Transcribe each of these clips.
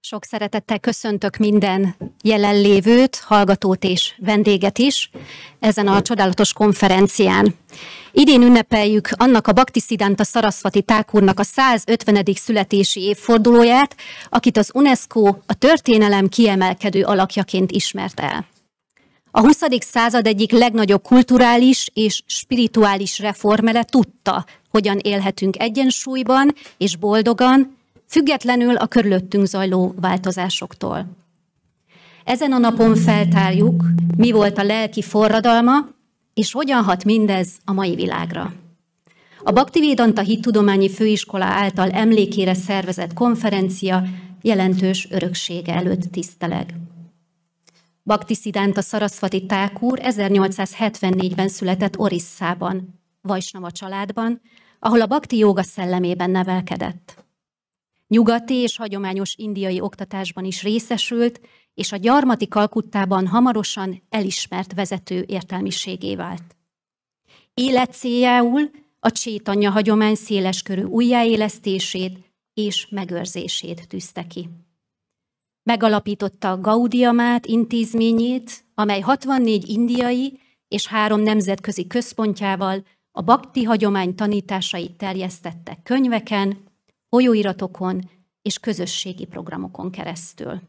Sok szeretettel köszöntök minden jelenlévőt, hallgatót és vendéget is ezen a csodálatos konferencián. Idén ünnepeljük annak a Bhaktisiddhanta Sarasvati Thakurnak a 150. születési évfordulóját, akit az UNESCO a történelem kiemelkedő alakjaként ismert el. A 20. század egyik legnagyobb kulturális és spirituális reformere tudta, hogyan élhetünk egyensúlyban és boldogan, függetlenül a körülöttünk zajló változásoktól. Ezen a napon feltárjuk, mi volt a lelki forradalma, és hogyan hat mindez a mai világra. A Bhaktivedanta Hittudományi Főiskola által emlékére szervezett konferencia jelentős öröksége előtt tiszteleg. Bhaktisiddhanta Sarasvati Thakur 1874-ben született Orisszában, vaisnava családban, ahol a bhakti jóga szellemében nevelkedett. Nyugati és hagyományos indiai oktatásban is részesült, és a gyarmati Kalkuttában hamarosan elismert vezető értelmiségé vált. Életcéljául a Caitanya hagyomány széles körű újjáélesztését és megőrzését tűzte ki. Megalapította a Gaudíya Math intézményét, amely 64 indiai és 3 nemzetközi központjával a bhakti hagyomány tanításait terjesztette könyveken, folyóiratokon és közösségi programokon keresztül.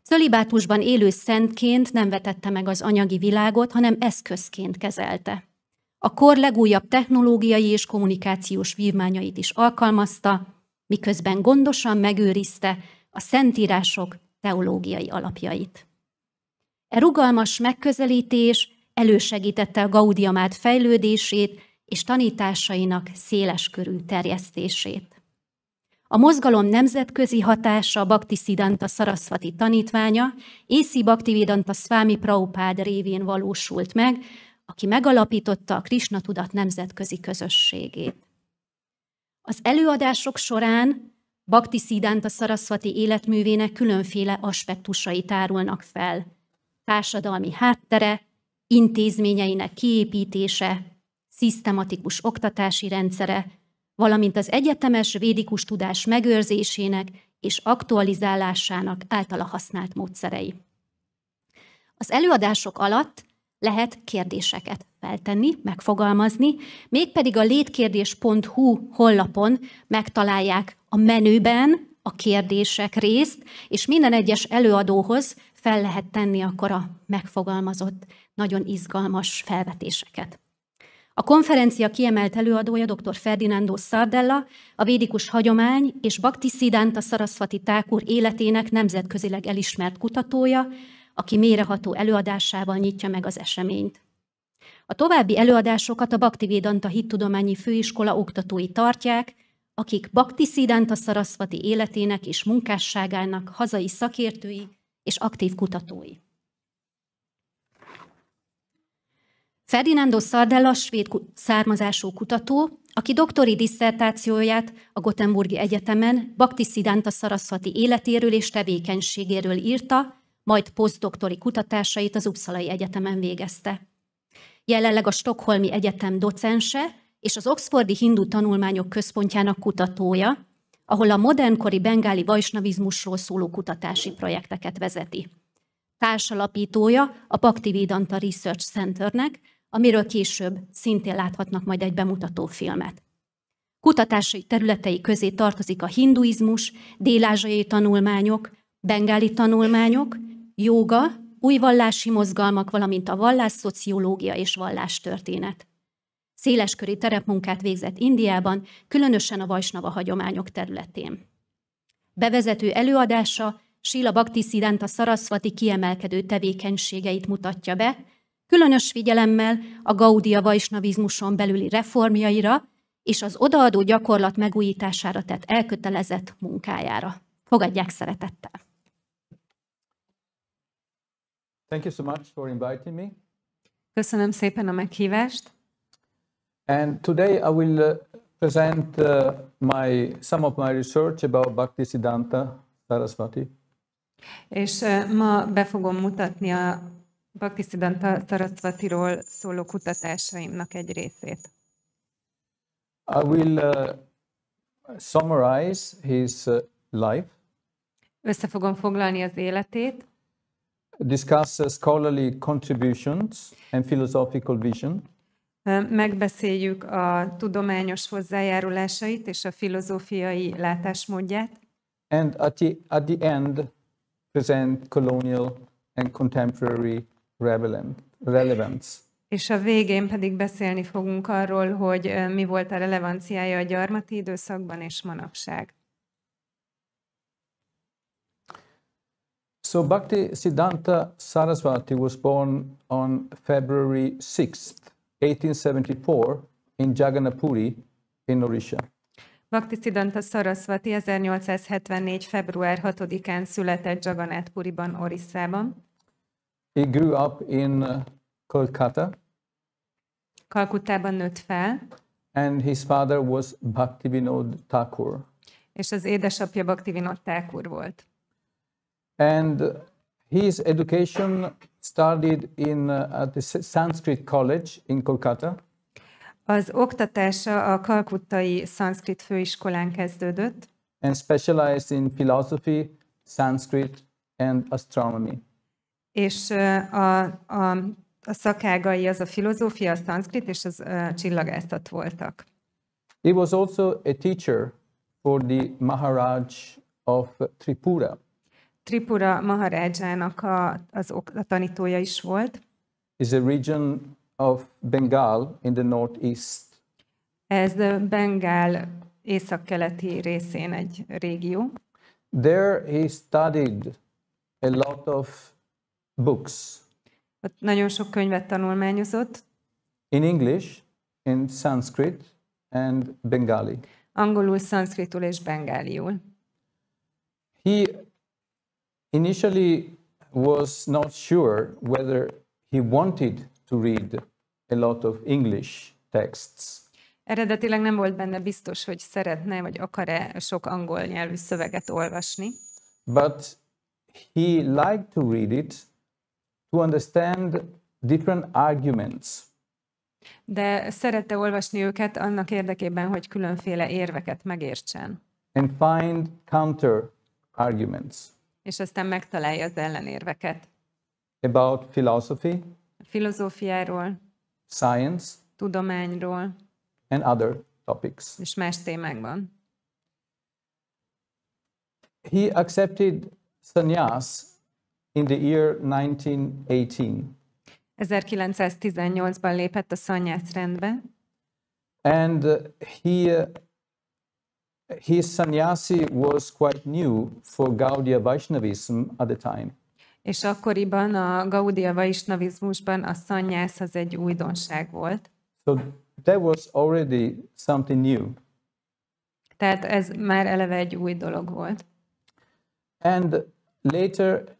Cölibátusban élő szentként nem vetette meg az anyagi világot, hanem eszközként kezelte. A kor legújabb technológiai és kommunikációs vívmányait is alkalmazta, miközben gondosan megőrizte a szentírások teológiai alapjait. E rugalmas megközelítés elősegítette a Gaudíya Math fejlődését és tanításainak széles körű terjesztését. A mozgalom nemzetközi hatása a Bhaktisiddhanta Sarasvati tanítványa, észi Bhaktivedanta Swami Prabhupádára révén valósult meg, aki megalapította a Krisna-tudat nemzetközi közösségét. Az előadások során Bhaktisiddhanta Sarasvati életművének különféle aspektusai tárulnak fel. Társadalmi háttere, intézményeinek kiépítése, szisztematikus oktatási rendszere, valamint az egyetemes védikus tudás megőrzésének és aktualizálásának általa használt módszerei. Az előadások alatt lehet kérdéseket feltenni, megfogalmazni, mégpedig a létkérdés.hu honlapon megtalálják a menüben a kérdések részt, és minden egyes előadóhoz fel lehet tenni akkor a megfogalmazott, nagyon izgalmas felvetéseket. A konferencia kiemelt előadója dr. Ferdinando Sardella, a védikus hagyomány és Bhaktisiddhanta Sarasvati Thakur életének nemzetközileg elismert kutatója, aki mélyreható előadásával nyitja meg az eseményt. A további előadásokat a Bhaktivedanta Hittudományi Főiskola oktatói tartják, akik Bhaktisiddhanta Sarasvati életének és munkásságának hazai szakértői és aktív kutatói. Ferdinando Sardella svéd származású kutató, aki doktori disszertációját a Gothenburgi Egyetemen Bhaktisiddhanta Sarasvati életéről és tevékenységéről írta, majd posztdoktori kutatásait az Uppsalai Egyetemen végezte. Jelenleg a Stockholmi Egyetem docense és az Oxfordi Hindu Tanulmányok Központjának kutatója, ahol a modernkori bengáli vaisnavizmusról szóló kutatási projekteket vezeti. Társalapítója a Bhaktivedanta Research Centernek, amiről később szintén láthatnak majd egy bemutató filmet. Kutatási területei közé tartozik a hinduizmus, dél-ázsiai tanulmányok, bengáli tanulmányok, jóga, új vallási mozgalmak, valamint a vallásszociológia és vallástörténet. Széleskörű terepmunkát végzett Indiában, különösen a vaisnava hagyományok területén. Bevezető előadása Sríla Bhaktisziddhánta Szarasvati kiemelkedő tevékenységeit mutatja be, különös figyelemmel a gaudíja-vaisnavizmuson belüli reformjaira és az odaadó gyakorlat megújítására tett elkötelezett munkájára. Fogadják szeretettel! Thank you so much for inviting me. Köszönöm szépen a meghívást. And today I will present some of my research about Bhaktisiddhanta Sarasvati. És ma be fogom mutatni a Bhaktisiddhanta Sarasvatiról szóló kutatásaimnak egy részét. I will summarize his life, Össze fogom foglalni az életét, discuss scholarly contributions and philosophical vision, megbeszéljük a tudományos hozzájárulásait és a filozófiai látásmódját, and at the end present colonial and contemporary relevance. és a végén pedig beszélni fogunk arról, hogy mi volt a relevanciája a gyarmati időszakban és manapság. So Bhaktisiddhanta Sarasvati was born on February 6th, 1874 in Jagannapuri in Orissa. Bhaktisiddhanta Sarasvati 1874. február 6-án született Jagannath-puriban, Orisszában. He grew up in Kolkata, Kalkuttában nőtt fel, and his father was Bhaktivinoda Thakura. és az édesapja Bhaktivinoda Thakura volt. And his education started at the Sanskrit College in Kolkata. Az oktatása a kalkuttai szanszkrit főiskolán kezdődött, And specialized in philosophy, Sanskrit, and astronomy. és a szakágai az a filozófia, a szanszkrit és az csillagászat voltak. He was also a teacher for the Maharaj of Tripura. Tripura Maharádzsának a tanítója is volt. It's a region of Bengal in the northeast. Ez Bengál északkeleti részén egy régió. There he studied a lot of books Ott nagyon sok könyvet tanulmányozott, in English, in Sanskrit, and Bengali. angolul, szanszkritul és bengáliul. He initially was not sure whether he wanted to read a lot of English texts. Eredetileg nem volt benne biztos, hogy szeretne vagy akar-e sok angol nyelvű szöveget olvasni, But he liked to read it to understand different arguments. de szerette olvasni őket annak érdekében, hogy különféle érveket megértsen, And find counter arguments és aztán megtalálja az ellenérveket. about philosophy, A filozófiáról, science, tudományról and other topics. és más témákban. He accepted sannyas in the year 1918, 1918-ban lépett a szannyász rendbe, and his sannyasi was quite new for gaudíja-vaisnavizm at the time. és akkoriban a gaudíja-vaisnavizmusban a szannyász az egy újdonság volt. So there was already something new. Tehát ez már eleve egy új dolog volt. And later,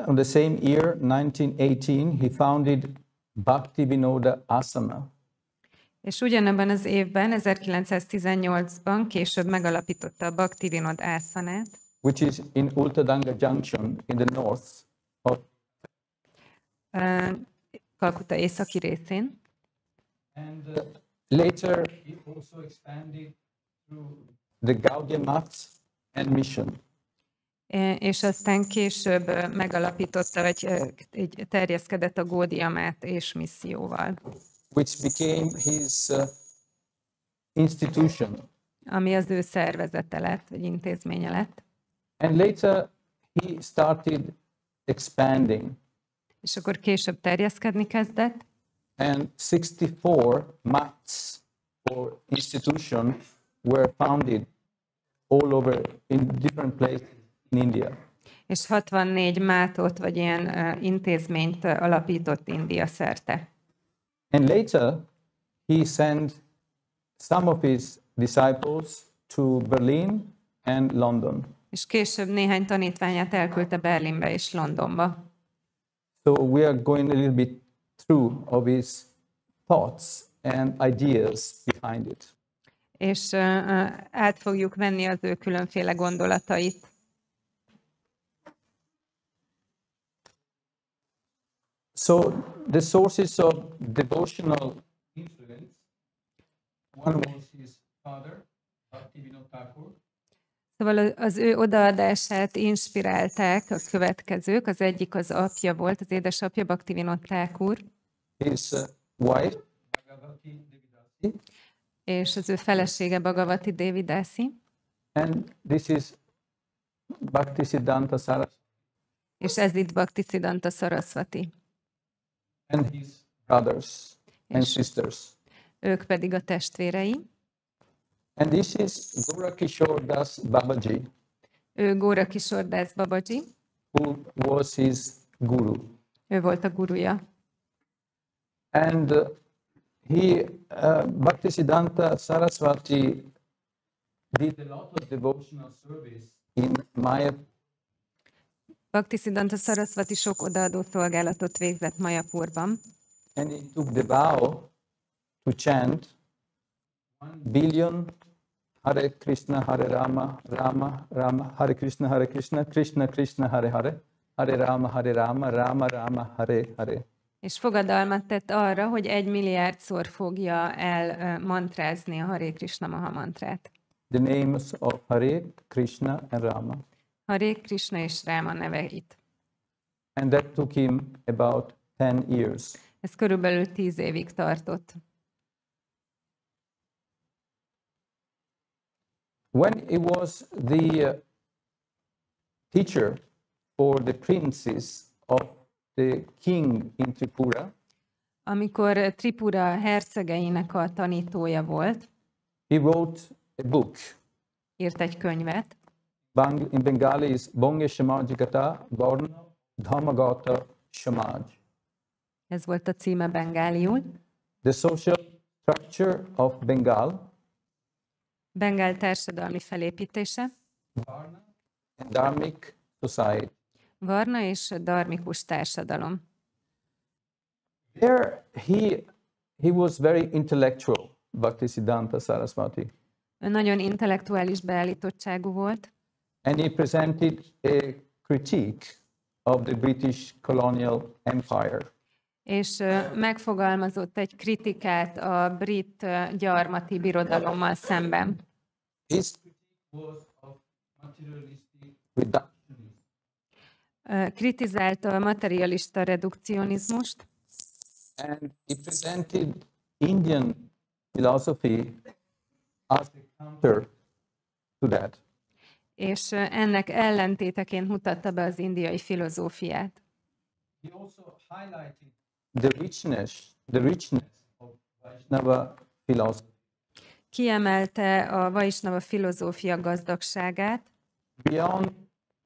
on the same year, 1918, he founded Bhaktivinoda Asana, És ugyanebben az évben, 1918-ban később megalapította a Bhaktivinoda Asanát, which is in Ultadanga Junction in the north of, Kalkutta északi részén. and later he also expanded through the Gaudíya Math and mission. És aztán később megalapította, vagy így terjeszkedett a Gaudíya Math és misszióval, Which became his institution. ami az ő szervezete lett, vagy intézménye lett. And later he started expanding, És akkor később terjeszkedni kezdett, and 64 maths or institutions were founded all over in different places in India. és 64 mátot, vagy ilyen intézményt alapított India szerte. And later he sent some of his disciples to Berlin and London. És később néhány tanítványát elküldte Berlinbe és Londonba. So we are going a little bit through of his thoughts and ideas behind it. És át fogjuk venni az ő különféle gondolatait. So the sources of devotional influence, one was his father, Bhaktivinoda Thakura. Szóval az ő odaadását inspirálták a következők. Az egyik az apja volt, az édesapja, Bhaktivinoda Thakura. His wife, Bhagavati Devidasi. És az ő felesége Bhagavati Devidasi. And this is Bhaktisiddhanta Sarasvati. És ez itt Bhaktisiddhanta Sarasvati. And his brothers and sisters. Ők pedig a testvérei. And this is Gorakishore Das Babaji. Ő Gorakishore Das Babaji. Who was his guru. Ő volt a guruja. And Bhaktisiddhanta Sarasvati did a lot of devotional service in Maya. Bhaktisiddhanta Sarasvati sok odaadó szolgálatot végzett Mayapurban. And he took the vow to chant 1 billion Hare Krishna, Hare Rama, Rama Rama, Hare Krishna, Krishna Krishna, Hare Hare, Hare Rama, Rama Rama, Hare Hare. És fogadalmat tett arra, hogy 1 milliárdszor fogja el mantrázni a Hare Krishna Maha mantrát. The names of Hare Krishna and Rama. Hare Krishna és Ráma neveit. And that took him about 10 years. Ez körülbelül 10 évig tartott. When he was the teacher for the princes of the king in Tripura, amikor Tripura hercegeinek a tanítója volt, he wrote a book. Írt egy könyvet. In Bengali is Bonge Samajikata Varna Dhammagata Samaj. Ez volt a címe bengáliul. The social structure of Bengal. Bengál társadalmi felépítése. Varna and Dharmic society. Varna és dharmikus társadalom. There he was very intellectual, Bhaktisiddhanta Sarasvati. Ő nagyon intellektuális beállítottságú volt. And he presented a critique of the British colonial empire. És megfogalmazott egy kritikát a brit gyarmati birodalommal szemben. His critique was of materialistic reductionism. Kritizálta a materialista redukcionizmust. And he presented Indian philosophy as a counter to that. És ennek ellentéteként mutatta be az indiai filozófiát. He also highlighted the richness of Vaisnava philosophy. Kiemelte a vaisnava filozófia gazdagságát. Beyond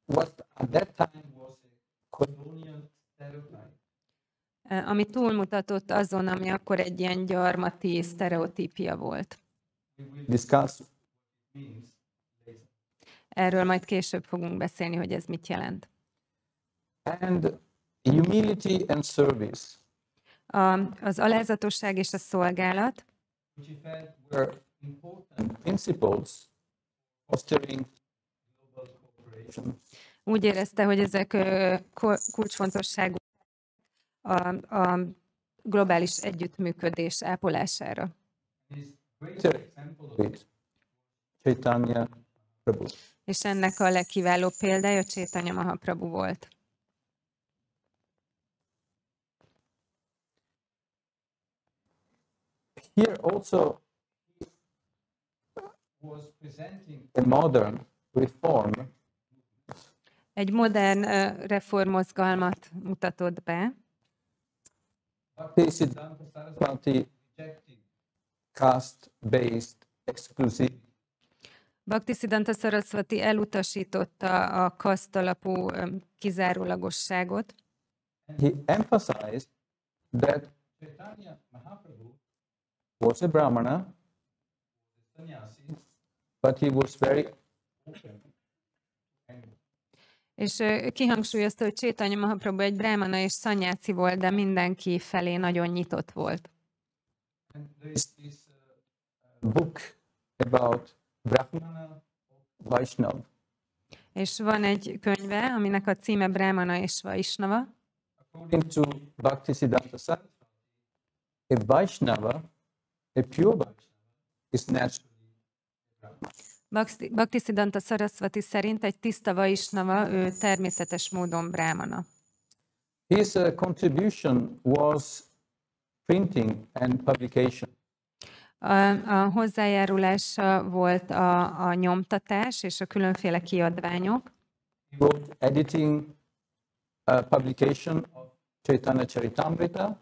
what at that time was a colonial stereotype. Ami túlmutatott azon, ami akkor egy ilyen gyarmati sztereotípia volt. We will discuss what it means later. Erről majd később fogunk beszélni, hogy ez mit jelent. And humility and service. Az alázatosság és a szolgálat, which he felt were important principles fostering global cooperation. úgy érezte, hogy ezek kulcsfontosságú a globális együttműködés ápolására. His greater example of it, Caitanya Prabhu. És ennek a legkiválóbb példája Caitanya Mahaprabhu volt. Here also was presenting a modern reform. Egy modern reformmozgalmat mutatott be. Bhaktisiddhanta Sarasvati rejected caste-based exclusivity. Bhaktisiddhanta Sarasvati elutasította a kaszt alapú kizárólagosságot. He emphasized that Caitanya Mahaprabhu was a Brahmana, sannyasi, but he was very open. És kihangsúlyozta, hogy Caitanya Mahaprabhu egy brahmana és szanyászi volt, de mindenki felé nagyon nyitott volt. And there is this book about Brahmana Vaishnava. És van egy könyve, aminek a címe Brahmana és Vaisnava. according to Bhaktisiddhanta Sarasvati, a vaisnava, a pure vaisnava, is naturally Brahma. Bhaktisiddhanta Sarasvati szerint egy tiszta vaisnava, ő természetes módon bráhmana. His contribution was printing and publication. A hozzájárulása volt a nyomtatás és a különféle kiadványok. He wrote editing publication of Chaitanya Charitamrita.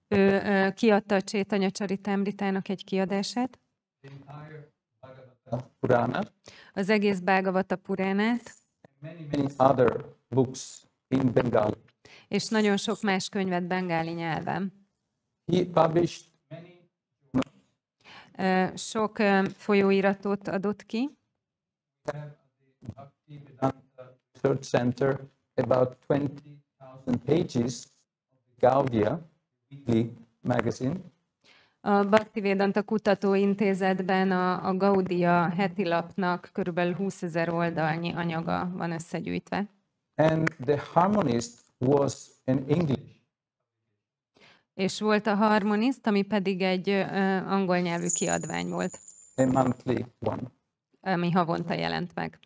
Ő kiadta a Chaitanya Charitamritának egy kiadását. The entire Bhagavata Purana. Az egész Bhagavata Puránát. Many other books in Bengali. És nagyon sok más könyvet bengáli nyelven. He published many sok folyóiratot adott ki. Bhaktivedanta Research Center about 20,000 pages of the Gaudíya weekly magazine. A Bhaktivedanta Kutatóintézetben a Gaudíya heti lapnak körülbelül 20,000 oldalnyi anyaga van összegyűjtve. And the harmonist was an English. És volt a Harmonist, ami pedig egy angol nyelvű kiadvány volt. A monthly one. Ami havonta jelent meg.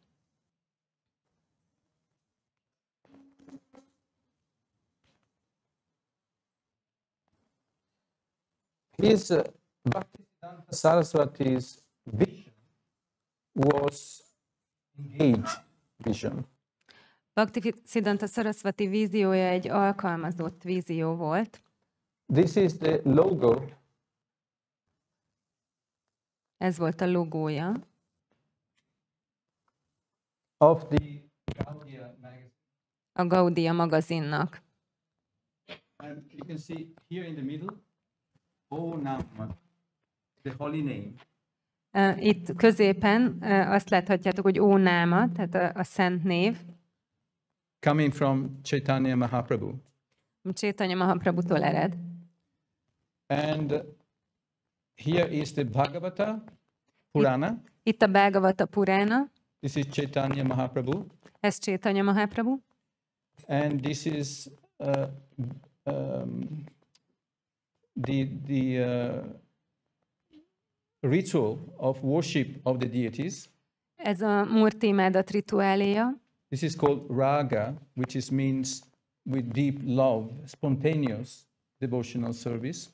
His Bhaktisiddhanta Sarasvati's vision was engaged vision. Bhaktisiddhanta Sarasvati víziója egy alkalmazott vízió volt. This is the logo. Ez volt a logója. Of the Gaudíya magazine. A Gaudíya magazinnak. And you can see here in the middle, O Nama, the holy name. Itt középen azt láthatjátok, hogy Ó Náma, tehát a szent név. Coming from Chaitanya Mahaprabhu. Chaitanya Mahaprabhutól ered. And here is the Bhagavata Purana. Itt a Bhagavata Purana. This is Chaitanya Mahaprabhu. Ez Chaitanya Mahaprabhu. And this is the ritual of worship of the deities. Ez a Murti imádat rituáléja. This is called raga, which means with deep love, spontaneous devotional service.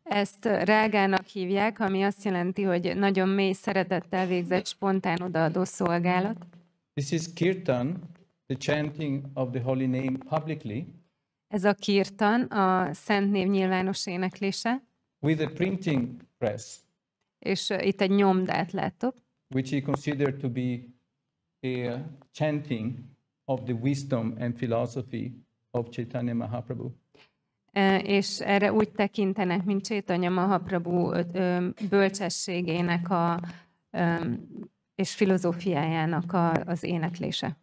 Ezt rágának hívják, ami azt jelenti, hogy nagyon mély szeretettel végzett spontán odaadó szolgálat. This is kirtan, the chanting of the holy name publicly. Ez a kirtan, a szent név nyilvános éneklése. With a printing press. És itt egy nyomdát láttok. Which he considered to be a chanting of the wisdom and philosophy of Chaitanya Mahaprabhu. És erre úgy tekintenek, mint Chaitanya Mahaprabhu bölcsességének és filozófiájának az éneklése.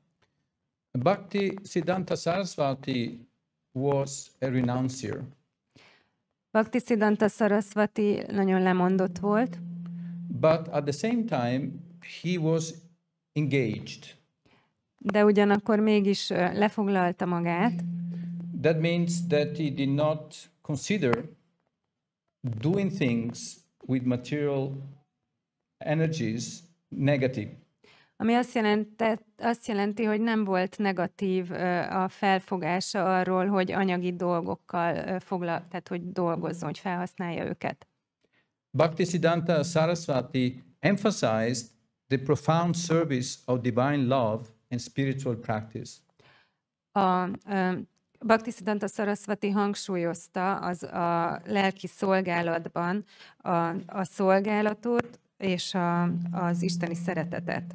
Bhaktisiddhanta Sarasvati was a renuncier. Bhaktisiddhanta Sarasvati nagyon lemondott volt. But at the same time, he was engaged. De ugyanakkor mégis lefoglalta magát. That means that he did not consider doing things with material energies negative. Ami azt jelenti, hogy nem volt negatív a felfogása arról, hogy anyagi dolgokkal tehát hogy dolgozzon, hogy felhasználja őket. Bhaktisiddhanta Sarasvati emphasized the profound service of divine love and spiritual practice. Bhaktisiddhanta Sarasvati hangsúlyozta a lelki szolgálatban a szolgálatot és az isteni szeretetet.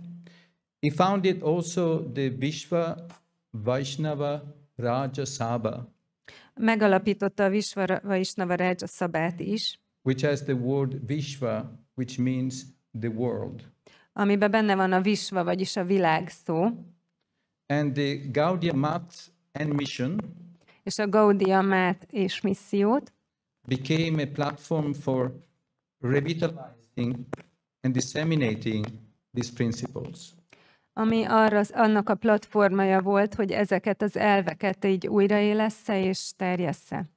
He founded also the Vishva Vaisnava Raja Sabha. Megalapította a Vishva Vaisnava Raja Szabát is. Which has the word Vishva, which means the world. Amiben benne van a Vishva, vagyis a világ szó. And the Gaudíya Math and mission. És a Gaudíya Math és missziót. Became a platform for revitalizing and disseminating these principles. ami annak a platformja volt, hogy ezeket az elveket így újraélessze és terjessze.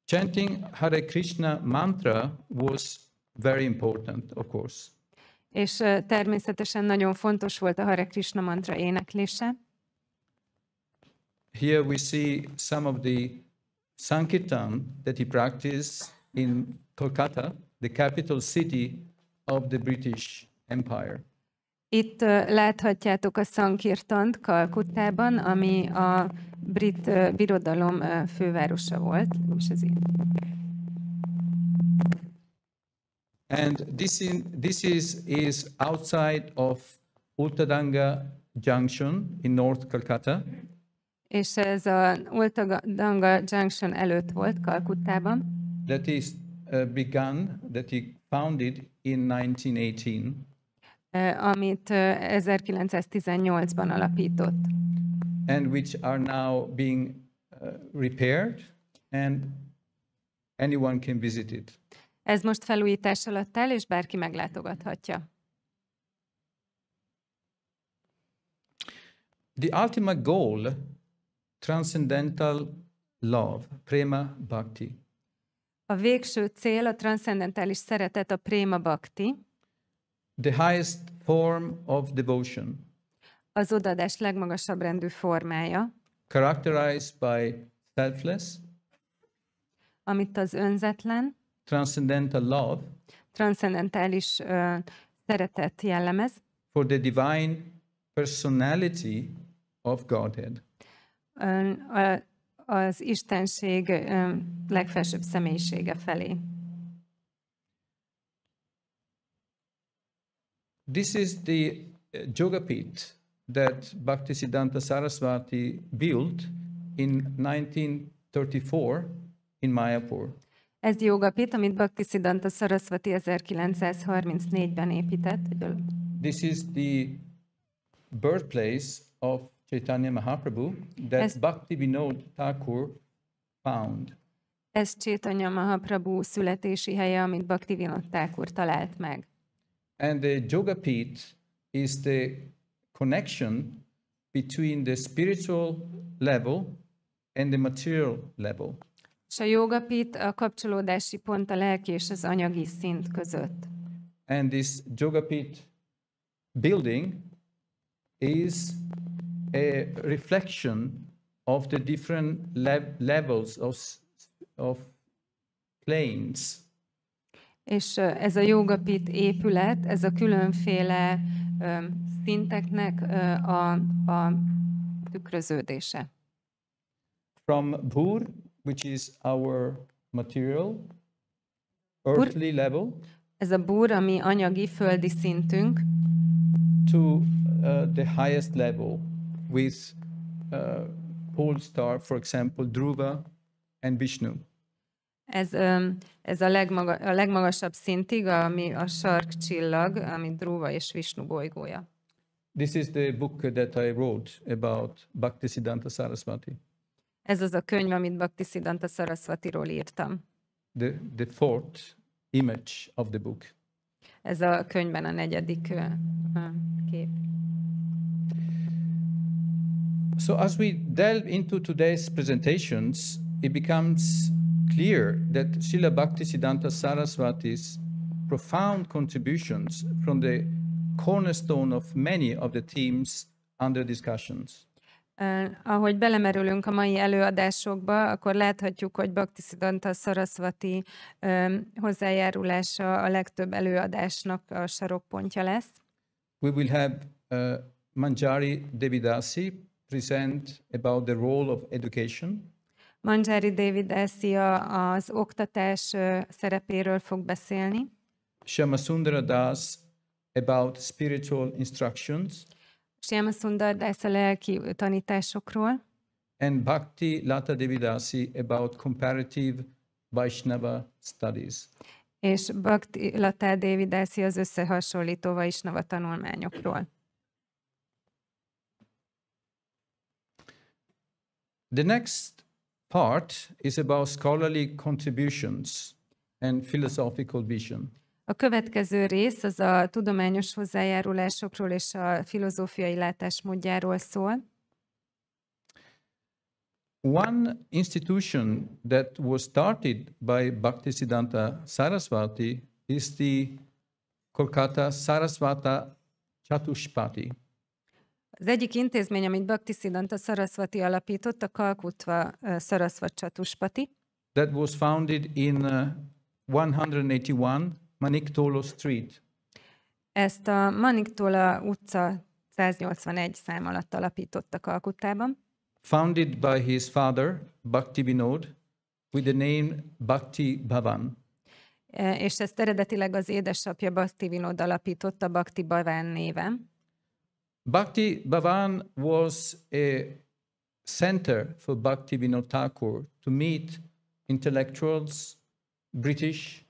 Chanting Hare Krishna mantra was very important, of course. És természetesen nagyon fontos volt a Hare Krishna mantra éneklése. Here we see some of the Sankirtan that he practiced in Kolkata, the capital city of the British Empire. Itt láthatjátok a Sankirtant Kalkuttában, ami a brit birodalom fővárosa volt. És ez így. And this is outside of Ultadanga Junction in North Calcutta. És ez a Ultadanga Junction előtt volt Kalkuttában. That is that he founded in 1918. Amit 1918-ban alapított. And which are now being repaired, and anyone can visit it. Ez most felújítás alatt áll, és bárki meglátogathatja. The ultimate goal, transcendental love, prema bhakti. A végső cél, a transzcendentális szeretet, a préma bhakti. The highest form of devotion. Az odaadás legmagasabb rendű formája. Characterized by selfless. Amit az önzetlen. Transcendental love. Transzcendentális szeretet jellemez. For the divine personality of Godhead. Az Istenség legfelsőbb személyisége felé. This is the Yogapith that Bhaktisiddhanta Sarasvati built in 1934 in Mayapur. Ez Yogapith, amit Bhaktisiddhanta Sarasvati 1934-ben épített. This is the birthplace of Caitanya Mahaprabhu that Bhaktivinoda Thakura found. Ez Caitanya Mahaprabhu születési helye, amit Bhaktivinoda Thakura talált meg. And the Yogapith is the connection between the spiritual level and the material level. És a Yogapith a kapcsolódási pont a lelki és az anyagi szint között. And this Yogapith building is a reflection of the different levels of planes. És ez a Yogapith épület, ez a különféle szinteknek a tükröződése. From Bhur, which is our material, earthly level. Ez a Bhur, ami anyagi, földi szintünk. To the highest level with pole star, for example, Dhruva and Vishnu. Ez a legmagasabb szintig, ami a sarkcsillag, ami Dhruva és Vishnu bolygója. This is the book that I wrote about Bhaktisiddhanta Sarasvati. Ez az a könyv, amit Bhaktisiddhanta Sarasvatiról írtam. The fourth image of the book. Ez a könyvben a negyedik kép. So as we delve into today's presentations, it becomes clear that Sríla Bhaktisziddhánta Sarasvati's profound contributions from the cornerstone of many of the themes under discussions. Ahogy belemerülünk a mai előadásokba, akkor láthatjuk, hogy Bhaktisiddhanta Sarasvati hozzájárulása a legtöbb előadásnak a sarokpontja lesz. We will have Manjari Devidasi present about the role of education. Manjari Devidasi az oktatás szerepéről fog beszélni. Shyamasundara Das about spiritual instructions. Shyamasundara Das a lelki tanításokról. And Bhakti Lata Devidasi about comparative Vaisnava studies. És Bhakti Lata Devidasi az összehasonlító vaisnava tanulmányokról. The next part is about scholarly contributions and philosophical vision. A következő rész az a tudományos hozzájárulásokról és a filozófiai látásmódjáról szól. One institution that was started by Bhaktisiddhanta Sarasvati is the Kolkata Sarasvata Chatushpati. Az egyik intézmény, amit Bhaktisiddhanta Sarasvati alapított, a Kalkutta Sarasvati Chatushpati. That was founded in 181 Maniktolo Street. Ezt a Maniktola utca 181 szám alatt alapította Kalkuttában. Founded by his father, Bhaktivinod, with the name Bhakti Bhavan. És ezt eredetileg az édesapja Bhaktivinoda alapította Bhakti Bhavan néven. Bhakti Bhavan was a center for Bhaktivinoda Thakura to meet intellectuals, British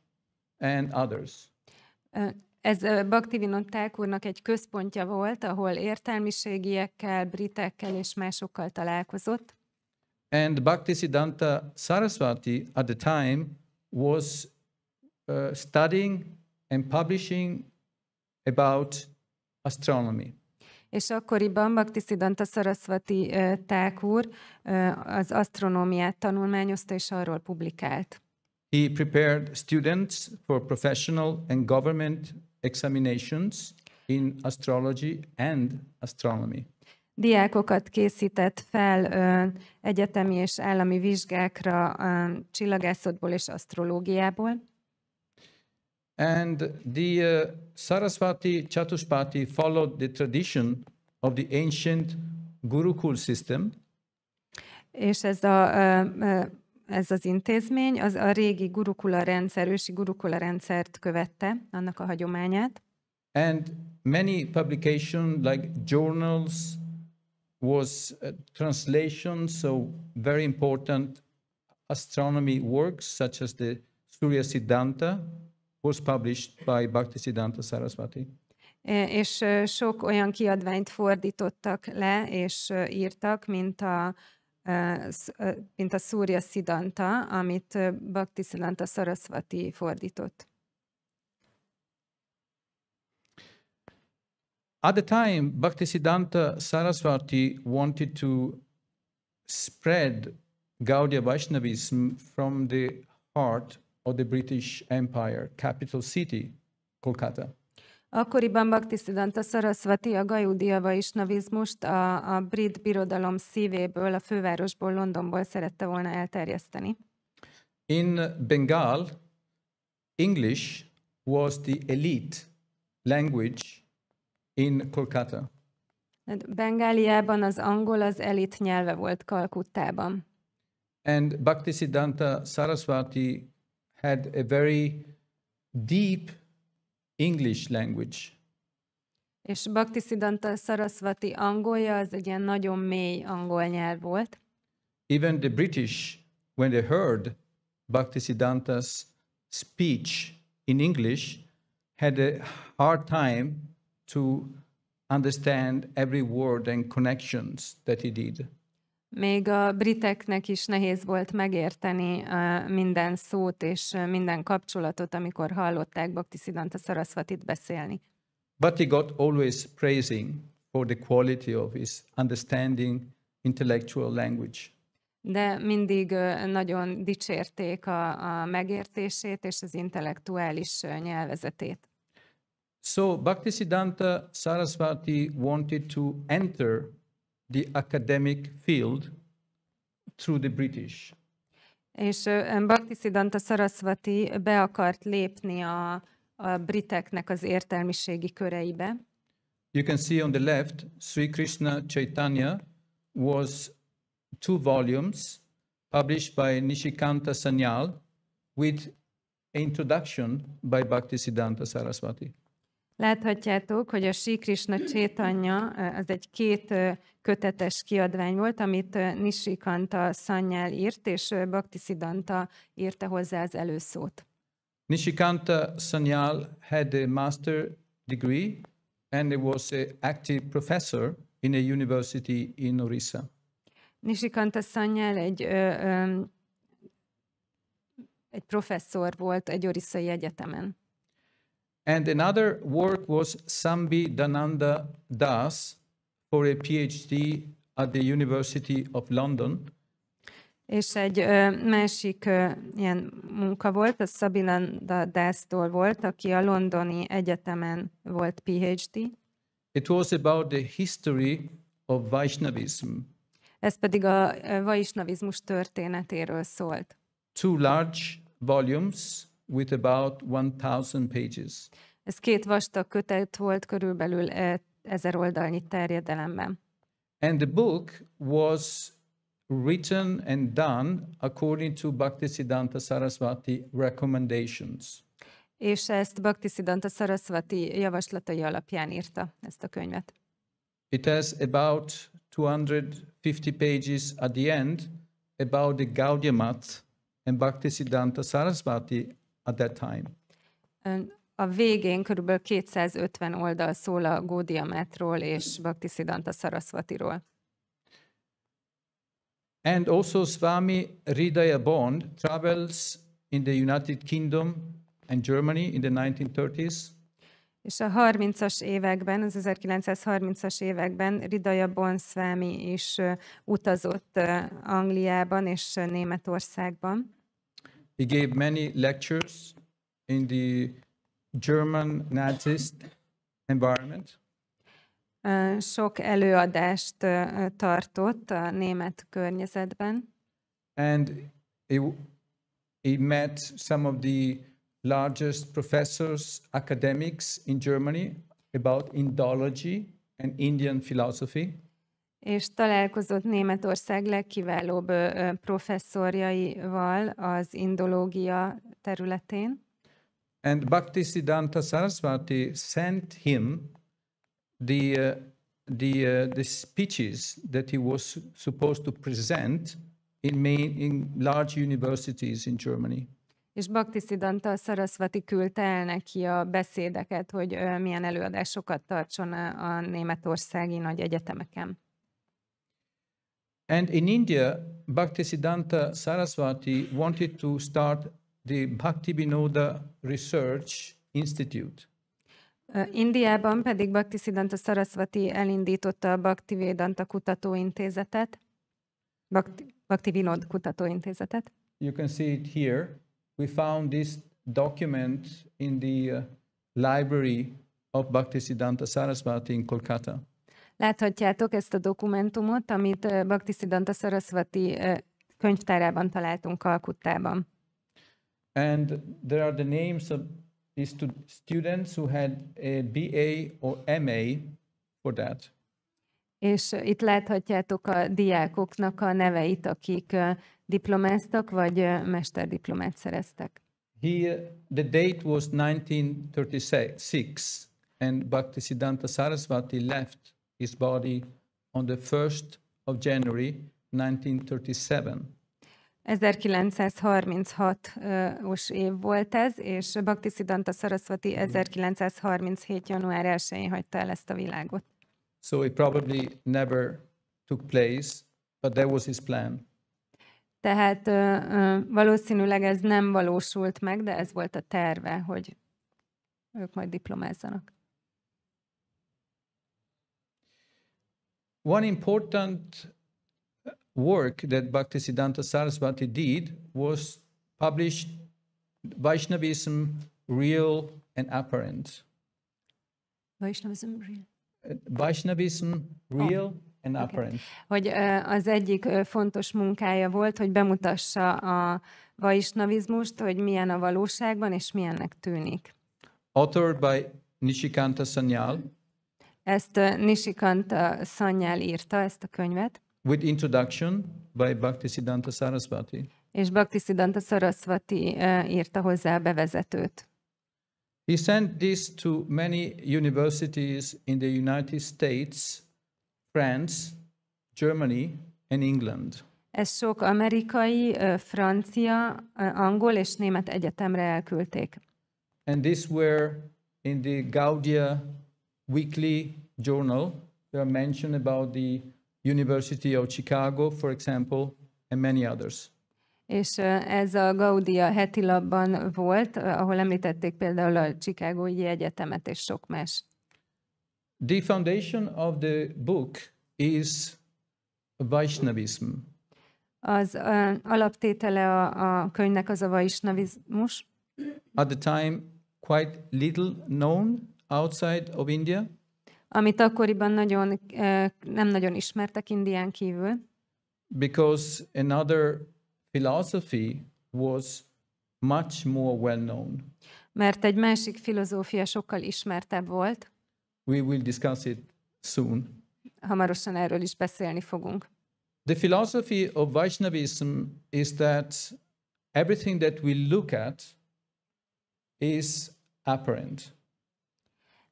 and others. Ez Bhaktivinoda Thakurnak egy központja volt, ahol értelmiségiekkel, britekkel és másokkal találkozott. And Bhaktisiddhanta Sarasvati at the time was studying and publishing about astronomy. És akkoriban Bhaktisiddhanta Sarasvati Thakur az asztronómiát tanulmányozta és arról publikált. He prepared students for professional and government examinations in astrology and astronomy. Diákokat készített fel egyetemi és állami vizsgákra csillagászatból és asztrológiából. And the Sarasvati Chatushpati followed the tradition of the ancient Gurukul system. És ez az intézmény a régi Gurukula rendszer, ősi Gurukula rendszert követte, annak a hagyományát. And many publications like journals was translation, so very important astronomy works such as the Surya Siddhanta was published by Bhaktisiddhanta Sarasvati. És sok olyan kiadványt fordítottak le és írtak, mint a Surya Siddhanta, amit Bhaktisiddhanta Sarasvati fordított. At the time, Bhaktisiddhanta Sarasvati wanted to spread gaudíja-vaisnavizm from the heart of the British Empire, capital city, Kolkata. Akkoriban Bhaktisiddhanta Sarasvati a gaudíja-vaisnavizmust a brit birodalom szívéből, a fővárosból, Londonból szerette volna elterjeszteni. In Bengal, English was the elite language in Kolkata. Bengáliában az angol az elit nyelve volt Kalkuttában. And Bhaktisiddhanta Sarasvati had a very deep English language. És Bhaktisiddhanta Sarasvati angolja az egy ilyen nagyon mély angol nyelv volt. Even the British, when they heard Bhaktisiddhanta's speech in English, had a hard time to understand every word and connections that he did. Még a briteknek is nehéz volt megérteni minden szót és minden kapcsolatot, amikor hallották Bhaktisiddhanta Sarasvatit beszélni. But he got always praising for the quality of his understanding intellectual language. De mindig nagyon dicsérték a megértését és az intellektuális nyelvezetét. So Bhaktisiddhanta Sarasvati wanted to enter the academic field through the British. És Bhaktisiddhanta Sarasvati be akart lépni a briteknek az értelmiségi köreibe. You can see on the left, Sri Krisna-tudatot was 2 volumes published by Nishikanta Sanyal with introduction by Bhaktisiddhanta Sarasvati. Láthatjátok, hogy a Sri Krisna-tudatot az egy 2 kötetes kiadvány volt, amit Nishikanta Sanyal írt, és Bhaktisiddhanta írta hozzá az előszót. Nishikanta Sanyal had a master degree and he was an active professor in a university in Orissa. Nishikanta Sanyal egy professzor volt egy orisszai egyetemen. And another work was Sambhidhananda Das for a PhD at the University of London. És egy másik ilyen munka volt, a Sambhidhananda Das-tól volt, aki a londoni egyetemen volt PhD. It was about the history of Vaishnavism. Ez pedig a vaisnavizmus történetéről szólt. 2 large volumes with about 1000 pages. Ez 2 vastag kötet volt, körülbelül 1000 oldalnyi terjedelemben. And the book was written and done according to Bhaktisiddhanta Sarasvati recommendations. És ezt Bhaktisiddhanta Sarasvati javaslatai alapján írta, ezt a könyvet. It has about 250 pages at the end about the Gaudíya Math and Bhaktisiddhanta Sarasvati at that time. A végén körülbelül 250 oldal szól a Gaudíya Mathról és Bhaktisiddhanta Sarasvatiról. And also Swami Hridaya Bond travels in the United Kingdom and Germany in the 1930s. És a 30-as években, az 1930-as években Hridaya Bond Swami is utazott Angliában és Németországban. He gave many lectures in the German nazist environment. Sok előadást tartott a német környezetben. And he met some of the largest professors, academics in Germany about Indology and Indian philosophy. És találkozott Németország legkiválóbb professzorjaival az indológia területén. And Bhaktisiddhanta Sarasvati sent him the speeches that he was supposed to present in large universities in Germany. És Bhaktisiddhanta Sarasvati küldte el neki a beszédeket, hogy milyen előadásokat tartson a németországi nagy egyetemeken. And in India, Bhaktisiddhanta Sarasvati wanted to start the Bhaktivinoda Research Institute. Indiában pedig Bhaktisiddhanta Sarasvati elindította a Bhaktivedanta kutatóintézetet, Bhaktivinoda kutatóintézetet. You can see it here. We found this document in the library of Bhaktisiddhanta Sarasvati in Kolkata. Láthatjátok ezt a dokumentumot, amit Bhaktisiddhanta Sarasvati könyvtárában találtunk Kalkuttában. And there are the names of these students who had a BA or MA for that. És itt láthatjátok a diákoknak a neveit, akik diplomáztak, vagy mesterdiplomát szereztek. The date was 1936, and Bhaktisiddhanta Sarasvati left his body on the 1st of January 1937. 1936-os év volt ez, és Bhaktisiddhanta Sarasvati 1937. január 1-én hagyta el ezt a világot. So it probably never took place, but that was his plan. Tehát valószínűleg ez nem valósult meg, de ez volt a terve, hogy ők majd diplomázzanak. One important work that Bhaktisiddhanta Sarasvati did was publish Vaishnavism Real and Apparent. Vaishnavism Real. Vaishnavism Real and Apparent. Hogy az egyik fontos munkája volt, hogy bemutassa a vaisnavizmust, hogy milyen a valóságban és milyennek tűnik. Authored by Nishikanta Sanyal. Ezt Nishikanta Sanyal írta, ezt a könyvet. With introduction by Bhaktisiddhanta Sarasvati. És Bhaktisiddhanta Sarasvati írta hozzá a bevezetőt. He sent this to many universities in the United States, France, Germany, and England. Ez sok amerikai, francia, angol és német egyetemre elküldték. And these were in the Gaudíya Weekly Journal. They are mentioned about the University of Chicago, for example, and many others. És ez a Gaudíya heti labban volt, ahol említették például a Chicagói Egyetemet és sok más. The foundation of the book is Vaishnavism. Az alaptétele a könyvnek az a vaisnavizmus. At the time, quite little known outside of India. Amit akkoriban nem nagyon ismertek Indián kívül. Because another philosophy was much more well known. Mert egy másik filozófia sokkal ismertebb volt. We will discuss it soon. Hamarosan erről is beszélni fogunk. The philosophy of Vaishnavism is that everything that we look at is apparent.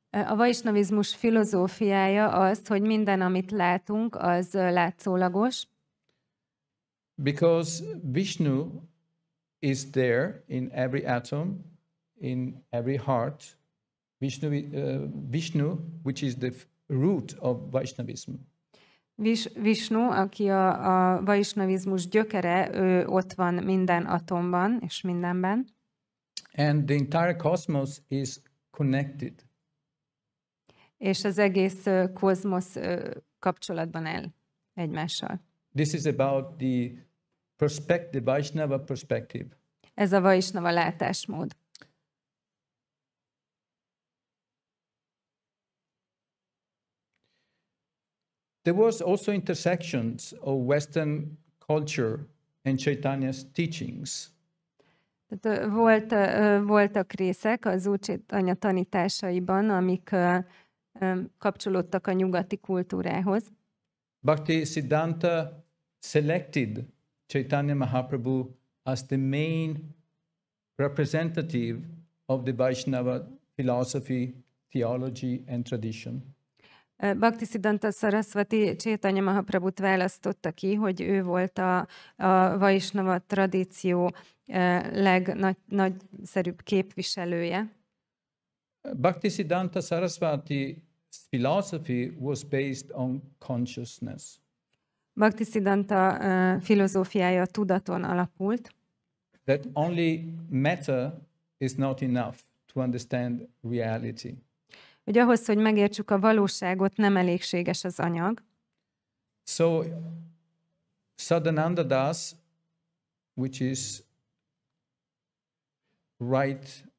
A vaisnavizmus filozófiája az, hogy minden, amit látunk, az látszólagos. Because Vishnu is there in every atom, in every heart. Vishnu, which is the root of Vaishnavism. Vishnu, aki a vaisnavizmus gyökere, ő ott van minden atomban és mindenben. And the entire cosmos is connected. És az egész kozmosz kapcsolatban áll egymással. This is about the perspective, Vaishnava perspective. Ez a vaisnava látásmód. There was also intersections of Western culture and Chaitanya's teachings. Tehát voltak részek az Úr Caitanya tanításaiban, amik kapcsolódtak a nyugati kultúrához. Bhaktisiddhánta selected Chaitanya Mahaprabhu as the main representative of the Vaishnava philosophy, theology and tradition. Bhaktisiddhanta Sarasvati Caitanya Mahaprabhut választotta ki, hogy ő volt a vaisnava tradíció legnagyszerűbb képviselője. Bhaktisiddhanta Sarasvati's philosophy was based on consciousness. Bhaktisiddhanta filozófiája tudaton alapult. That only matter is not enough to understand reality. Hogy ahhoz, hogy megértsük a valóságot, nem elégséges az anyag. So Sadananda Das, which is right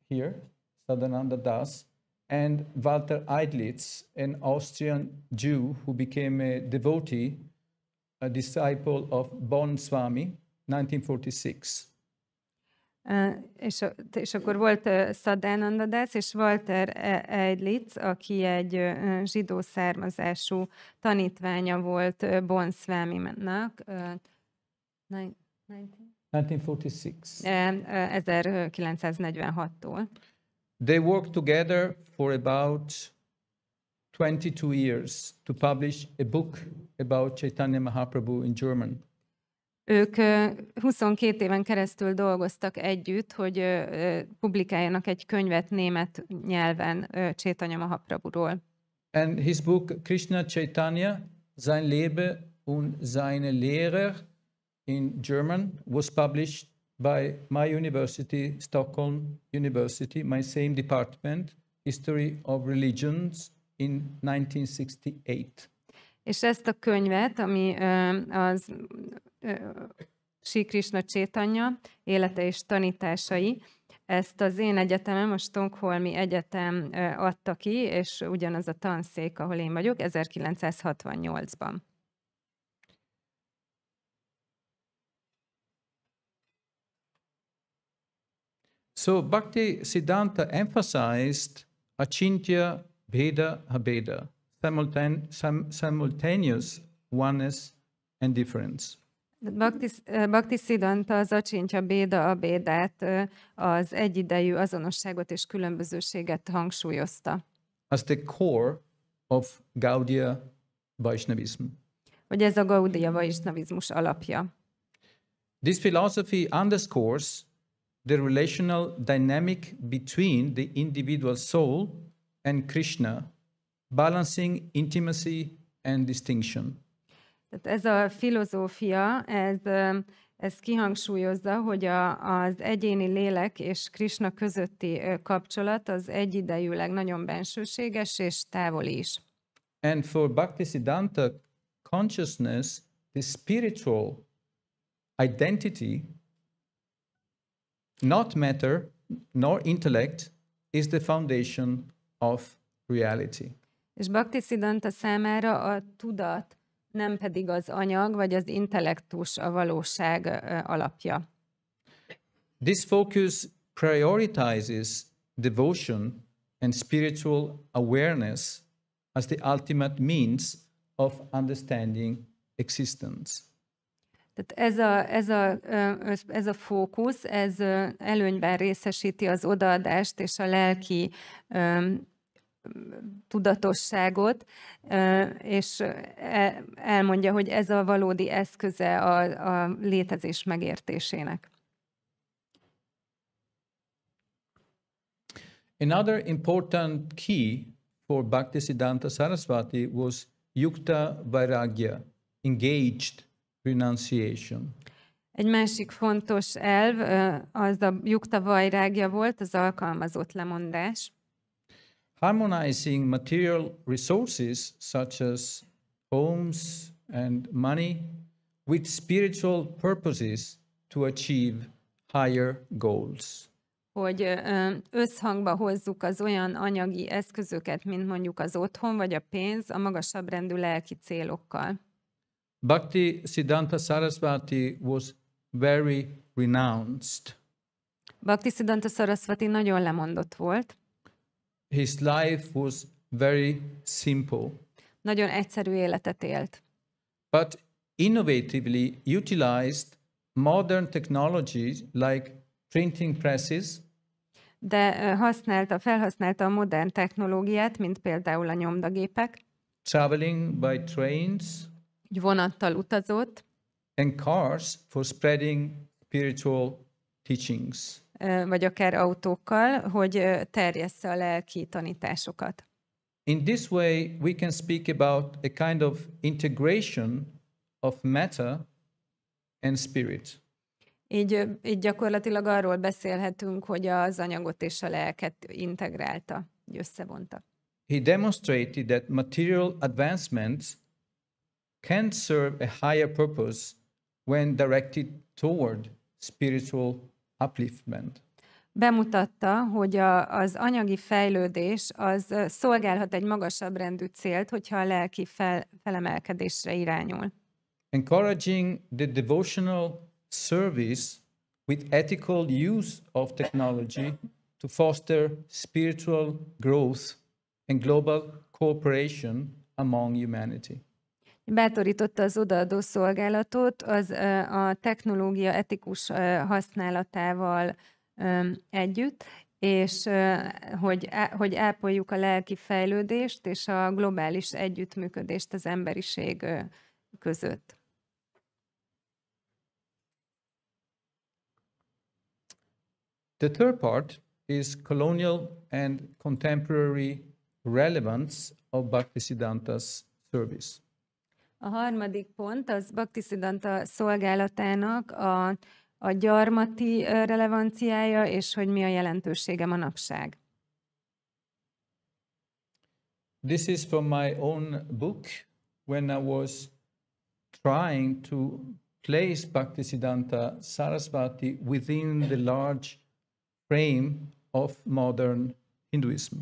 here, Sadananda Das, and Walter Eidlitz, an Austrian Jew who became a devotee, a disciple of Bon Swami, 1946. És akkor volt Sadananda Das és Walter Eidlitz, aki egy zsidó származású tanítványa volt Bon Swaminak. 1946-tól. They worked together for about 22 years to publish a book about Chaitanya Mahaprabhu in German. Ők 22 éven keresztül dolgoztak együtt, hogy publikáljanak egy könyvet német nyelven Chaitanya Mahaprabhuról. And his book Krishna Chaitanya, sein Leben und seine Lehre in German was published by my university, Stockholm University, my same department, History of Religions, in 1968. És ezt a könyvet, ami az Sri Krishna Caitanya, élete és tanításai, ezt az én egyetemem, a Stockholmi Egyetem adta ki, és ugyanaz a tanszék, ahol én vagyok, 1968-ban. So Bhaktisiddhanta emphasized achintya bheda habeda, simultaneous oneness and difference. Bhaktisiddhanta az achintya bheda abedát, az egyidejű azonosságot és különbözőséget hangsúlyozta. As the core of Gaudíya Vaisnavism. Hogy ez a gaudíja-vaisnavizmus alapja. This philosophy underscores the relational dynamic between the individual soul and Krishna, balancing intimacy and distinction. Tehát ez a filozófia, ez Ez kihangsúlyozza, hogy az egyéni lélek és Krisna közötti kapcsolat az egyidejűleg nagyon bensőséges és távoli is. And for Bhaktisiddhanta consciousness, the spiritual identity, not matter nor intellect, is the foundation of reality. És Bhaktisiddhanta számára a tudat nem pedig az anyag vagy az intellektus a valóság alapja. This focus prioritizes devotion and spiritual awareness as the ultimate means of understanding existence. Tehát ez a fókusz, ez előnyben részesíti az odaadást és a lelki tudatosságot, és elmondja, hogy ez a valódi eszköze a létezés megértésének. Another important key for Bhaktisiddhanta Sarasvati was yukta vairagya, engaged renunciation. Egy másik fontos elv az a yukta vairagya volt, az alkalmazott lemondás. Harmonizing material resources such as homes and money with spiritual purposes to achieve higher goals. Hogy összhangba hozzuk az olyan anyagi eszközöket, mint mondjuk az otthon vagy a pénz, a magasabb rendű lelki célokkal. Bhaktisiddhanta Sarasvati was very renounced. Bhaktisiddhanta Sarasvati nagyon lemondott volt. His life was very simple. Nagyon egyszerű életet élt. But innovatively utilized modern technologies like printing presses, de felhasználta a modern technológiát, mint például a nyomdagépek. Traveling by trains, Vonattal utazott. And cars for spreading spiritual teachings. Vagy akár autókkal, hogy terjessze a lelki tanításokat. In this way, we can speak about a kind of integration of matter and spirit. Így gyakorlatilag arról beszélhetünk, hogy az anyagot és a lelket integrálta, összevonta. He demonstrated that material advancements can serve a higher purpose when directed toward spiritual upliftment. Bemutatta, hogy az anyagi fejlődés az szolgálhat egy magasabb rendű célt, hogyha a lelki felemelkedésre irányul. Encouraging the devotional service with ethical use of technology to foster spiritual growth and global cooperation among humanity. Bátorította az odaadó szolgálatot a technológia etikus használatával együtt, és hogy ápoljuk a lelki fejlődést és a globális együttműködést az emberiség között. The third part is colonial and contemporary relevance of Bhaktisiddhanta's service. A harmadik pont az Bhaktisiddhanta szolgálatának a gyarmati relevanciája, és hogy mi a jelentősége manapság. This is from my own book, when I was trying to place Bhaktisiddhanta Sarasvati within the large frame of modern Hinduism.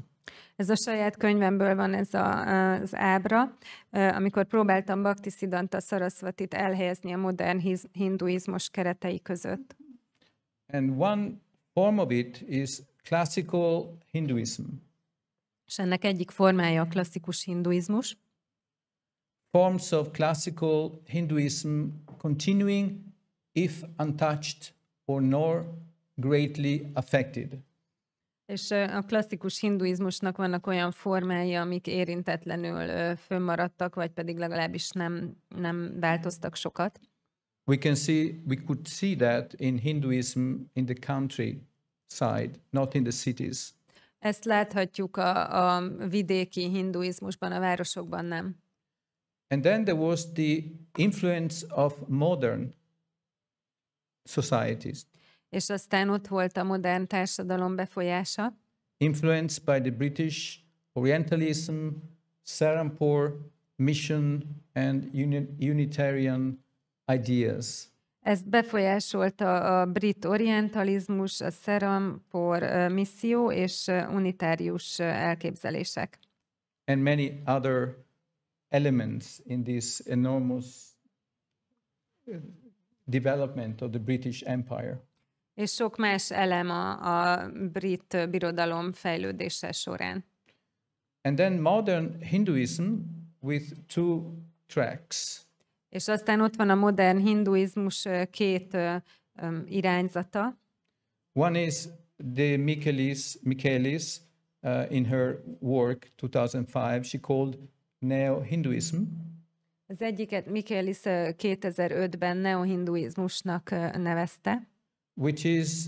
Ez a saját könyvemből van ez az ábra, amikor próbáltam Bhaktisiddhanta Sarasvatit elhelyezni a modern hinduizmus keretei között. And one form of it is classical Hinduism. És ennek egyik formája a klasszikus hinduizmus. Forms of classical Hinduism continuing if untouched or nor greatly affected. És a klasszikus hinduizmusnak vannak olyan formái, amik érintetlenül fönnmaradtak, vagy pedig legalábbis nem változtak sokat. We could see that in Hinduism in the countryside, not in the cities. Ezt láthatjuk a vidéki hinduizmusban, a városokban nem. And then there was the influence of modern societies. És aztán ott volt a modern társadalom befolyása, Influenced by the British Orientalism, Serampore mission and Unitarian ideas. ezt befolyásolta a brit orientalizmus, a Serampore misszió és unitárius elképzelések. And many other elements in this enormous development of the British Empire. És sok más elem a brit birodalom fejlődése során. And then modern Hinduism with two tracks. És aztán ott van a modern hinduizmus két irányzata. One is the Michaelis in her work 2005, she called Neo-Hinduism. Az egyiket Michaelis 2005-ben neohinduizmusnak nevezte, which is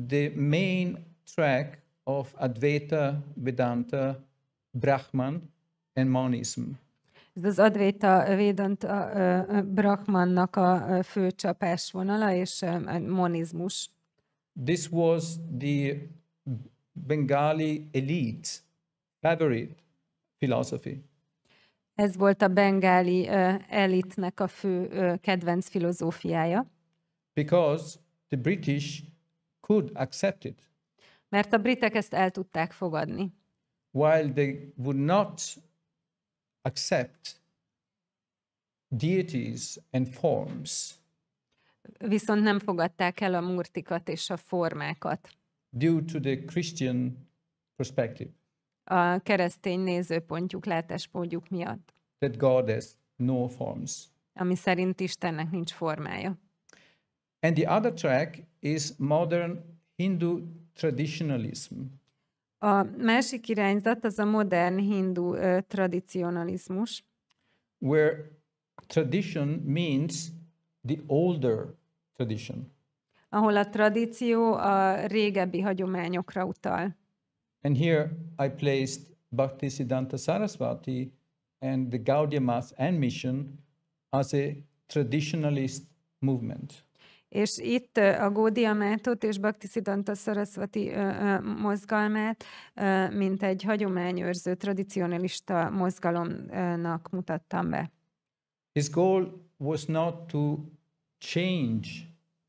the main track of Advaita, Vedanta, Brahman and Monism. ez az Advaita Vedanta Brahmannak a fő csapásvonala, és a monizmus. This was the Bengali elite favorite philosophy. Ez volt a bengáli elitnek a fő kedvenc filozófiája. Because the British could accept it, Mert a britek ezt el tudták fogadni. while they would not accept deities and forms Viszont nem fogadták el a murtikat és a formákat. due to the Christian perspective, A keresztény nézőpontjuk, látáspontjuk miatt, that God has no forms. ami szerint Istennek nincs formája. And the other track is modern Hindu traditionalism, A másik irányzat az a modern hindu tradicionalizmus, where tradition means the older tradition. ahol a tradíció a régebbi hagyományokra utal. And here I placed Bhaktisiddhanta Sarasvati and the Gaudíya Math and mission as a traditionalist movement. És itt a Gaudíya Mathot és Bhaktisiddhanta Sarasvati mozgalmát, mint egy hagyományőrző, tradicionalista mozgalomnak mutattam be. His goal was not to change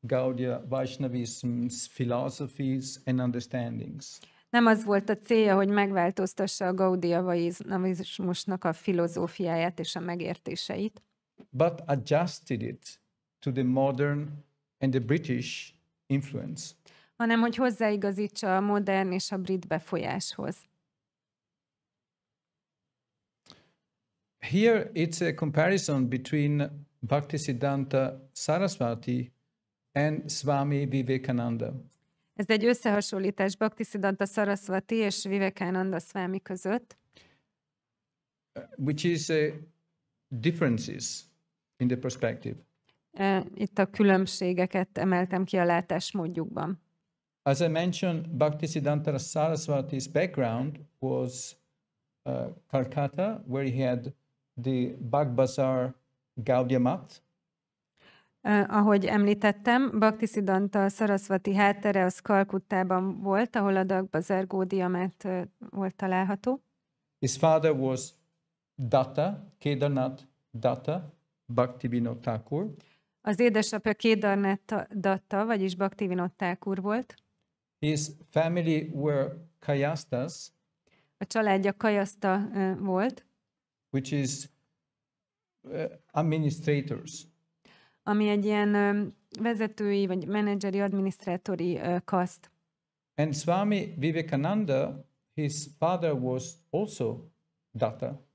gaudíja-vaisnavizmus philosophies and understandings, Nem az volt a célja, hogy megváltoztassa a gaudíja-vaisnavizmusnak a filozófiáját és a megértéseit, but adjusted it to the modern and the British influence. hanem hogy hozzáigazítsa a modern és a brit befolyáshoz. Here it's a comparison between Bhaktisiddhanta Sarasvati and Swami Vivekananda. Ez egy összehasonlítás Bhaktisiddhanta Sarasvati és Vivekananda Swami között, Which is differences in the perspective. Itt a különbségeket emeltem ki a látásmódjukban. As I mentioned, Bhaktisiddhanta Sarasvati's background was Calcutta, where he had the Bagbazar Gaudíya Math, Ahogy említettem, Bhaktisiddhanta Sarasvati háttere az Kalkuttában volt, ahol a Bagbazar Gaudíya Math volt található. His father was Datta, Kedarnath Datta, Bhaktivinoda Thakura. Az édesapja Kedarnath Datta, vagyis Bhaktivinoda Thakura volt. His family were Kayastas, A családja kajaszta volt, which is administrators. ami egy ilyen vezetői vagy menedzseri, adminisztrátori kaszt. And Swami Vivekananda, his father was also Datta,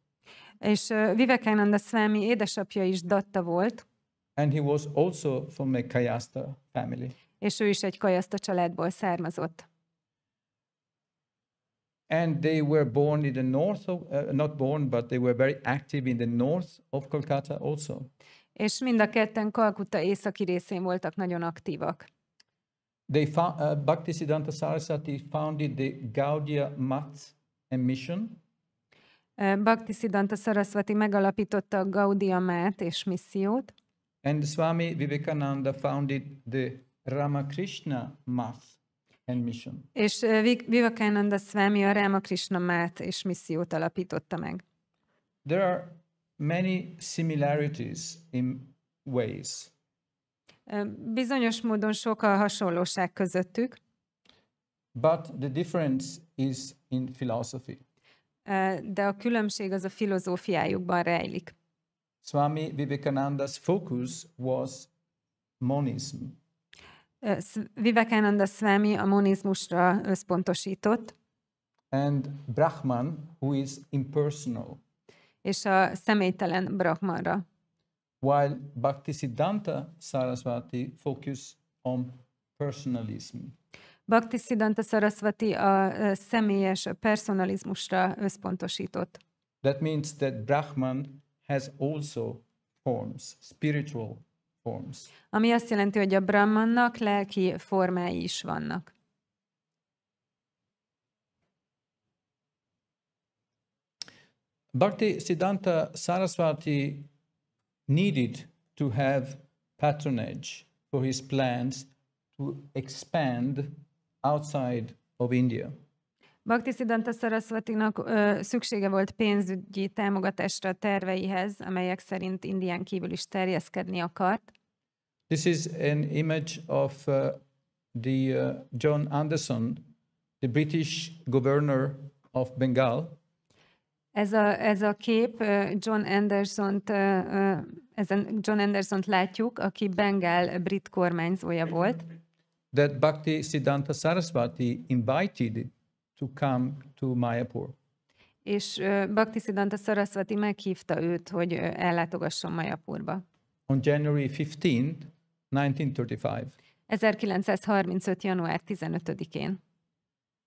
És Vivekananda Swami édesapja is Datta volt, and he was also from a Kayasta family. és ő is egy kajaszta családból származott. And they were born in the north of, not born, but they were very active in the north of Kolkata also. És mind a ketten Kalkutta északi részén voltak nagyon aktívak. Bhaktisiddhanta Sarasvati founded the Gaudíya Math and mission. Bhaktisiddhanta Sarasvati megalapította a Gaudíya Math és missziót, And Swami Vivekananda founded the Ramakrishna Math and Mission. És Vivekananda Swami a Ramakrishna Math és missziót alapította meg. There are many similarities in ways. Bizonyos módon sok a hasonlóság közöttük, But the difference is in philosophy. de a különbség az a filozófiájukban rejlik. Swami Vivekananda's focus was monism. Vivekananda Swami a monizmusra összpontosított, And Brahman, who is impersonal. és a személytelen Brahmanra. While Bhaktisiddhanta Sarasvati focused on personalism. Bhaktisiddhanta Sarasvati a személyes personalizmusra összpontosított. That means that Brahman has also forms, spiritual forms. Ami azt jelenti, hogy a Brahmannak lelki formái is vannak. Bhaktisiddhanta Sarasvati needed to have patronage for his plans to expand outside of India. Bhaktisiddhanta Sarasvatinak szüksége volt pénzügyi támogatásra a terveihez, amelyek szerint Indián kívül is terjeszkedni akart. This is an image of John Anderson, the British governor of Bengal. Ez a kép John Andersont látjuk, aki Bengál brit kormányzója volt. That Bhaktisiddhanta Sarasvati invited to come to Mayapur. És Bhaktisiddhanta Sarasvati meghívta őt, hogy ellátogasson Mayapurba. On January 15, 1935. 1935. január 15-én.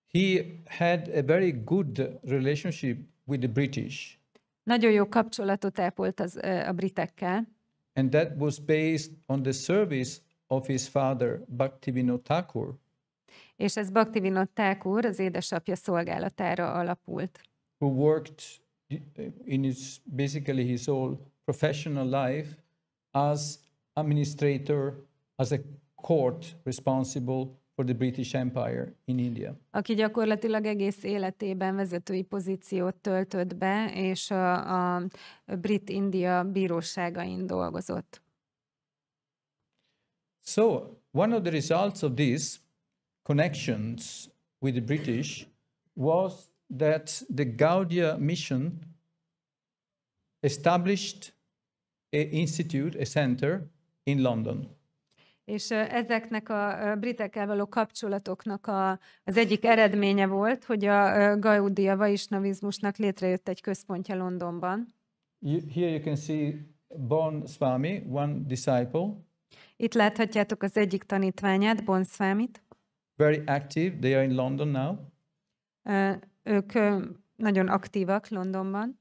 He had a very good relationship with the British. Nagyon jó kapcsolatot ápolt a britekkel. And that was based on the service of his father, Bhaktivinoda Thakura. És ez Bhaktivinoda Thakura, az édesapja szolgálatára alapult. Who worked in basically his whole professional life as administrator, as a court responsible for the British Empire in India. Aki gyakorlatilag egész életében vezetői pozíciót töltött be, és a Brit-India bíróságain dolgozott. So, one of the results of these connections with the British was that the Gaudíya mission established an institute, a center in London. És ezeknek a britekkel való kapcsolatoknak az egyik eredménye volt, hogy a gaudíja-vaisnavizmusnak létrejött egy központja Londonban. Here you can see Bon Swami, one disciple. Itt láthatjátok az egyik tanítványát, Bon Swamit. Very active, they are in London now. Ők nagyon aktívak Londonban.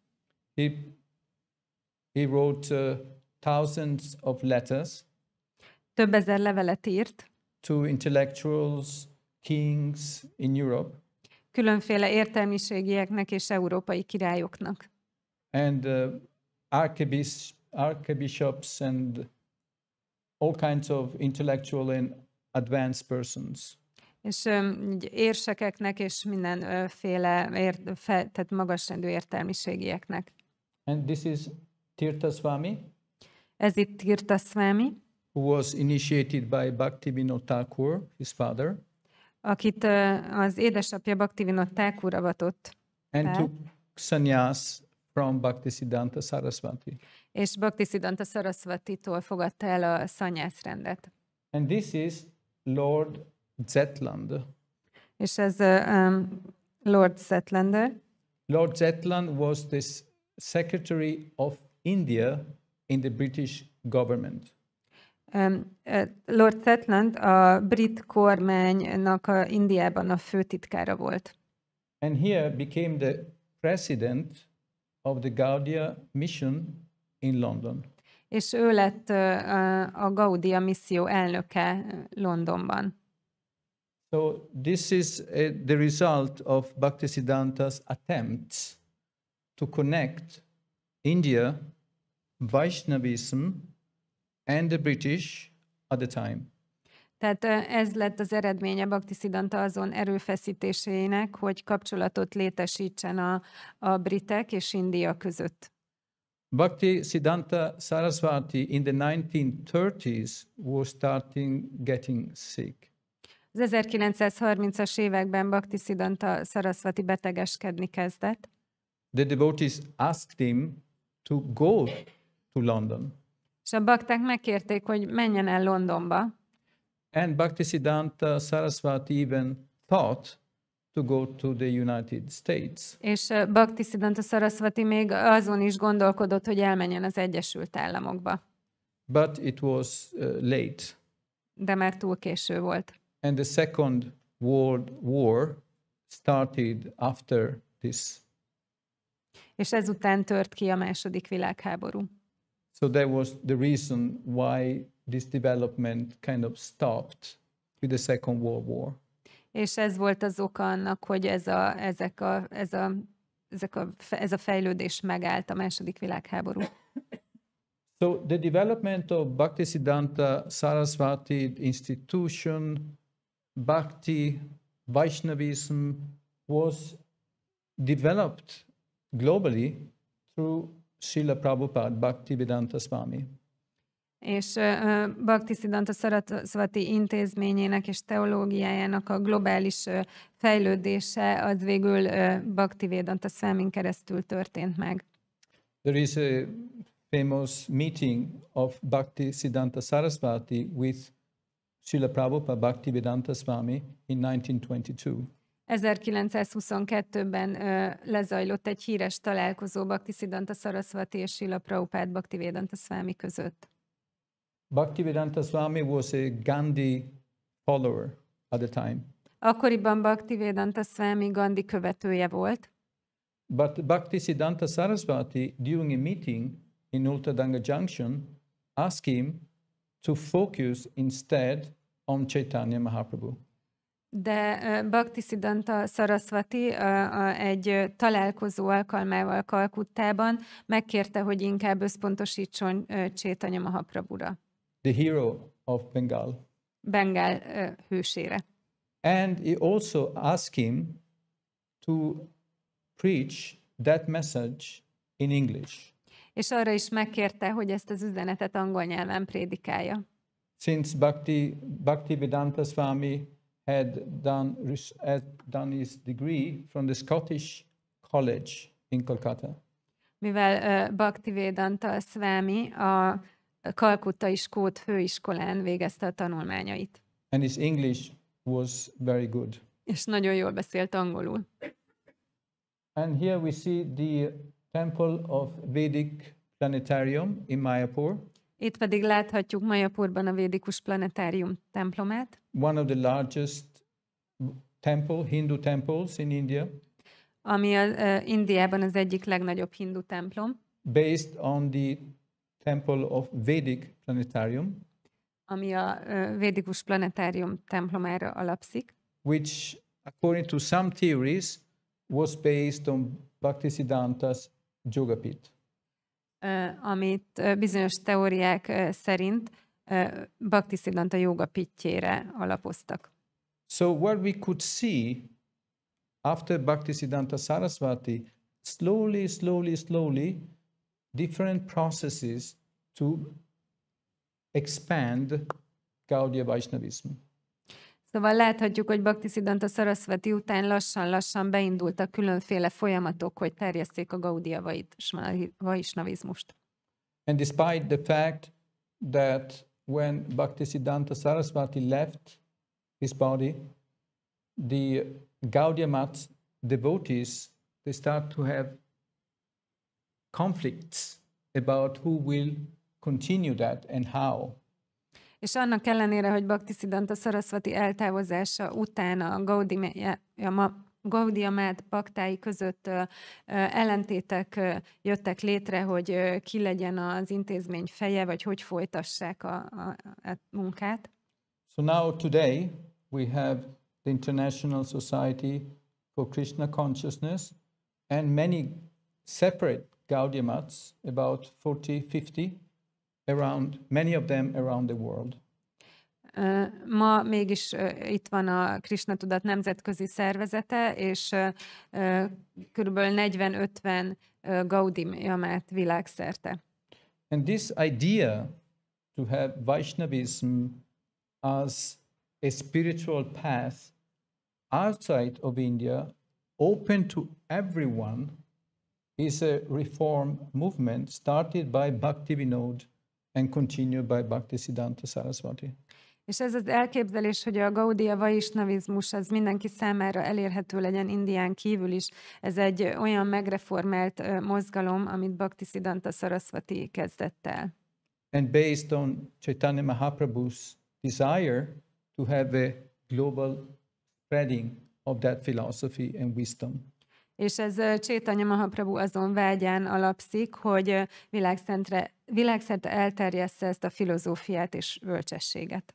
He wrote thousands of letters. Több ezer levelet írt. To intellectuals, kings in Europe. Különféle értelmiségieknek és európai királyoknak. And archbishops and all kinds of intellectual and advanced persons. És érsekeknek és mindenféle tehát magasrendű értelmiségieknek. And this is Tirtha Swami. Ez itt Tirtha Swami. Who was initiated by Bhaktivinoda Thakura, his father. Akit az édesapja Bhaktivinoda Thakura avatott and took sannyas from Bhaktisiddhanta Sarasvati. És Bhaktisiddhanta Sarasvatitól fogadta el a szannyászrendet. And this is Lord Zetland. És ez Lord Zetlander. Lord Zetland was the Secretary of India in the British government. Lord Zetland a brit kormánynak Indiában a főtitkára volt. And here became the president of the Gaudíya mission in London. És ő lett a Gaudíya misszió elnöke Londonban. So this is the result of Bhaktisiddhanta's attempts to connect India, Vaishnavism, and the British at the time. Tehát ez lett az eredménye Bhaktisiddhanta azon erőfeszítéseinek, hogy kapcsolatot létesítsen a britek és India között. Bhaktisiddhanta Sarasvati in the 1930s was starting getting sick. Az 1930-as években Bhaktisiddhanta Sarasvati betegeskedni kezdett. The devotees asked him to go to London. És a bakták megkérték, hogy menjen el Londonba. And Bhaktisiddhanta Sarasvati even thought to go to the United States. És Bhaktisiddhanta Sarasvati még azon is gondolkodott, hogy elmenjen az Egyesült Államokba. But it was late. De már túl késő volt. And the Second World War started after this. És ezután tört ki a második világháború. So that was the reason why this development kind of stopped with the Second World War. És ez volt az oka annak, hogy ez a fejlődés megállt a második világháború. So the development of Bhaktisiddhanta Sarasvati institution, Bhakti Vaisnavism was developed globally through Sríla Prabhupád Bhaktivedanta Swami. És Bhaktisiddhanta Sarasvati intézményének és teológiájának a globális fejlődése az végül Bhaktivedanta Swamin keresztül történt meg. There is a famous meeting of Bhaktisiddhanta Sarasvati with Srila Prabhupada Bhaktivedanta Swami in 1922. 1922-ben lezajlott egy híres találkozó Bhaktisiddhanta Sarasvati és Srila Prabhupád Bhaktivedanta Swami között. Bhaktivedanta Swami was a Gandhi follower at the time. Akkoriban Bhaktivedanta Swami Gandhi követője volt. But Bhaktisiddhanta Sarasvati, during a meeting in Ultadanga Junction, asked him to focus instead on Chaitanya Mahaprabhu. De Bhaktisiddhanta Sarasvati egy találkozó alkalmával Kalkuttában megkérte, hogy inkább összpontosítson Chaitanya Mahaprabhura. The hero of Bengal. Bengál hősére. And he also asked him to preach that message in English. És arra is megkérte, hogy ezt az üzenetet angol nyelven prédikálja. Since Bhaktivedanta Swami had done his degree from the Scottish College in Kolkata. Mivel Bhaktivedanta Swami a kalkuttai skót főiskolán végezte a tanulmányait. And his English was very good. És nagyon jól beszélt angolul. And here we see the temple of Vedic Planetarium in Mayapur. Itt pedig láthatjuk Mayapurban a Védikus Planetárium templomát. One of the largest Hindu temples in India. Ami Indiában az egyik legnagyobb hindu templom. Based on the temple of Vedic Planetarium. Ami a Védikus Planetárium templomára alapszik. Which, according to some theories, was based on Bhaktisiddhanta's Yogapith. Amit bizonyos teóriák szerint Bhaktisiddhanta Yogapithjére alapoztak. So what we could see after Bhaktisiddhanta Sarasvati, slowly, different processes to expand gaudíja-vaisnavizm. Szóval láthatjuk, hogy Bhaktisiddhanta Sarasvati után lassan beindultak különféle folyamatok, hogy terjesszék a gaudíja-vaisnavizmust. And despite the fact that when Bhaktisiddhanta Sarasvati left his body, the Gaudíya Math devotees, they start to have conflicts about who will continue that and how. És annak ellenére, hogy Bhaktisiddhanta Sarasvati eltávozása után a Gaudíya Math baktái között ellentétek jöttek létre, hogy ki legyen az intézmény feje, vagy hogy folytassák a munkát. So now today we have the International Society for Krishna Consciousness and many separate Gaudíya Maths, about 40-50, around, many of them around the world. Ma mégis itt van a Krisna-tudat nemzetközi szervezete, és kb. 40-50 Gaudíya Math világszerte. And this idea to have Vaishnavism as a spiritual path outside of India, open to everyone, is a reform movement started by Bhaktivinoda and continued by Bhaktisiddhanta Sarasvati. És ez az elképzelés, hogy a gaudíja-vaisnavizmus az mindenki számára elérhető legyen Indián kívül is, ez egy olyan megreformált mozgalom, amit Bhaktisiddhanta Sarasvati kezdett el. And based on Chaitanya Mahaprabhu's desire to have a global spreading of that philosophy and wisdom. És ez Chaitanya Mahaprabhu azon vágyán alapszik, hogy világszerte elterjessze ezt a filozófiát és bölcsességet.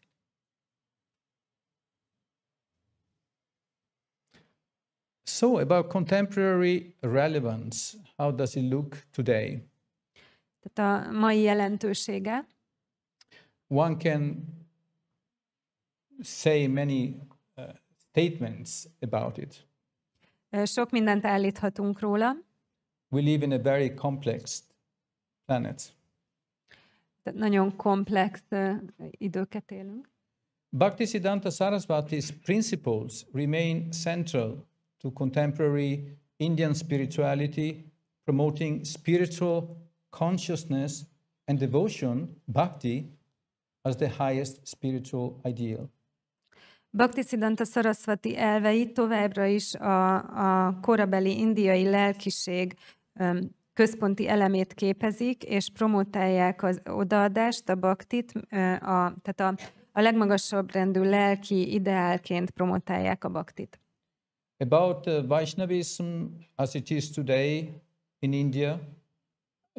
So, about contemporary relevance, how does it look today? Tehát a mai jelentősége. One can say many statements about it. Sok mindent állíthatunk róla. We live in a very complex planet. Tehát nagyon komplex időket élünk. Bhaktisiddhanta Sarasvati's principles remain central to contemporary Indian spirituality, promoting spiritual consciousness and devotion, bhakti, as the highest spiritual ideal. Bhaktisiddhanta Sarasvati elvei továbbra is a korabeli indiai lelkiség központi elemét képezik, és promotálják az odaadást, a bhaktit, tehát a legmagasabb rendű lelki ideálként promotálják a bhaktit. About Vaishnavism as it is today in India,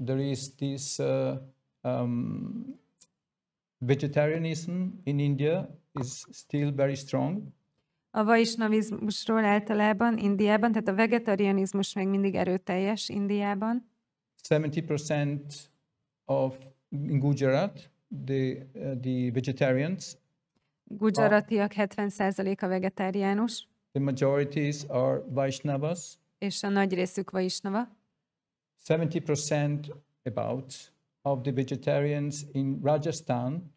there is this vegetarianism in India is still very strong. A vaisnavizmusról általában Indiában, tehát a vegetarianizmus még mindig erőteljes Indiában. 70% of in Gujarat, the vegetarians. Gujaratiak 70% a vegetáriánus. The majorities are Vaishnavas. És a nagy részük vaisnava. 70% about of the vegetarians in Rajasthan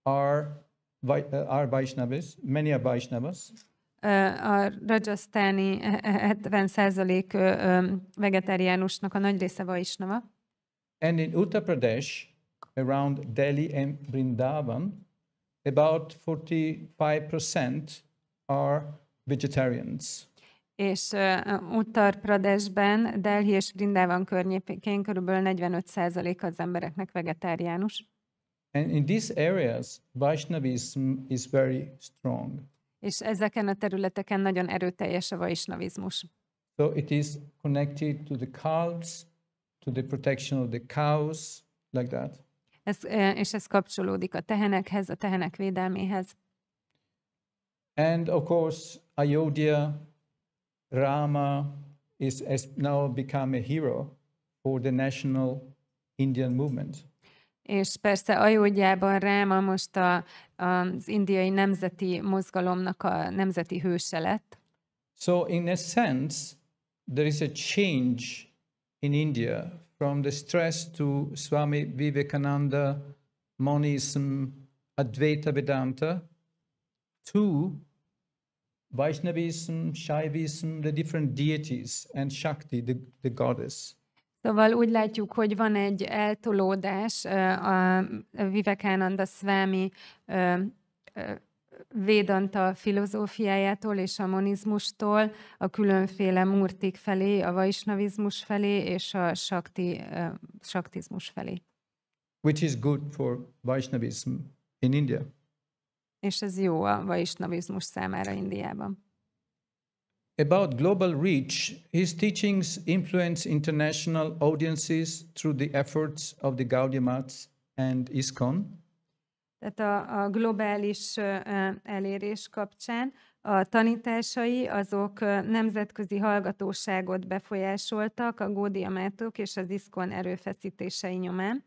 are Vaishnavas. Many are Vaishnavas. A rajasztáni 70% vegetáriánusnak a nagy része vaisnava. And in Uttar Pradesh, around Delhi and Vrindavan, about 45% are vegetarians. És Uttar Pradeshben, Delhi és Vrindavan környékén körülbelül 45% az embereknek vegetáriánus. And in these areas, Vaishnavism is very strong. És ezeken a területeken nagyon erőteljes a vaisnavizmus. So it is connected to the cults, to the protection of the cows, like that. És ez kapcsolódik a tehenekhez, a tehenek védelméhez. And of course, Ayodhya, Rama has now become a hero for the national Indian movement. És persze Ayodhyában Ráma most az indiai nemzeti mozgalomnak a nemzeti hőse lett. So in a sense, there is a change in India from the stress to Swami Vivekananda, monism, Advaita Vedanta, to Vaishnavism, Shaivism, the different deities, and Shakti, the goddess. Szóval úgy látjuk, hogy van egy eltolódás a Vivekananda Swami Vedanta filozófiájától és a monizmustól a különféle murtik felé, a vaisnavizmus felé és a shaktizmus felé. Which is good for Vaishnavism in India. És ez jó a vaisnavizmus számára Indiában. About global reach, his teachings influence international audiences through the efforts of the Gaudíya Math and ISKCON. Tehát a globális elérés kapcsán a tanításai azok nemzetközi hallgatóságot befolyásoltak a Gaudíya Mathok és az ISKCON erőfeszítései nyomán.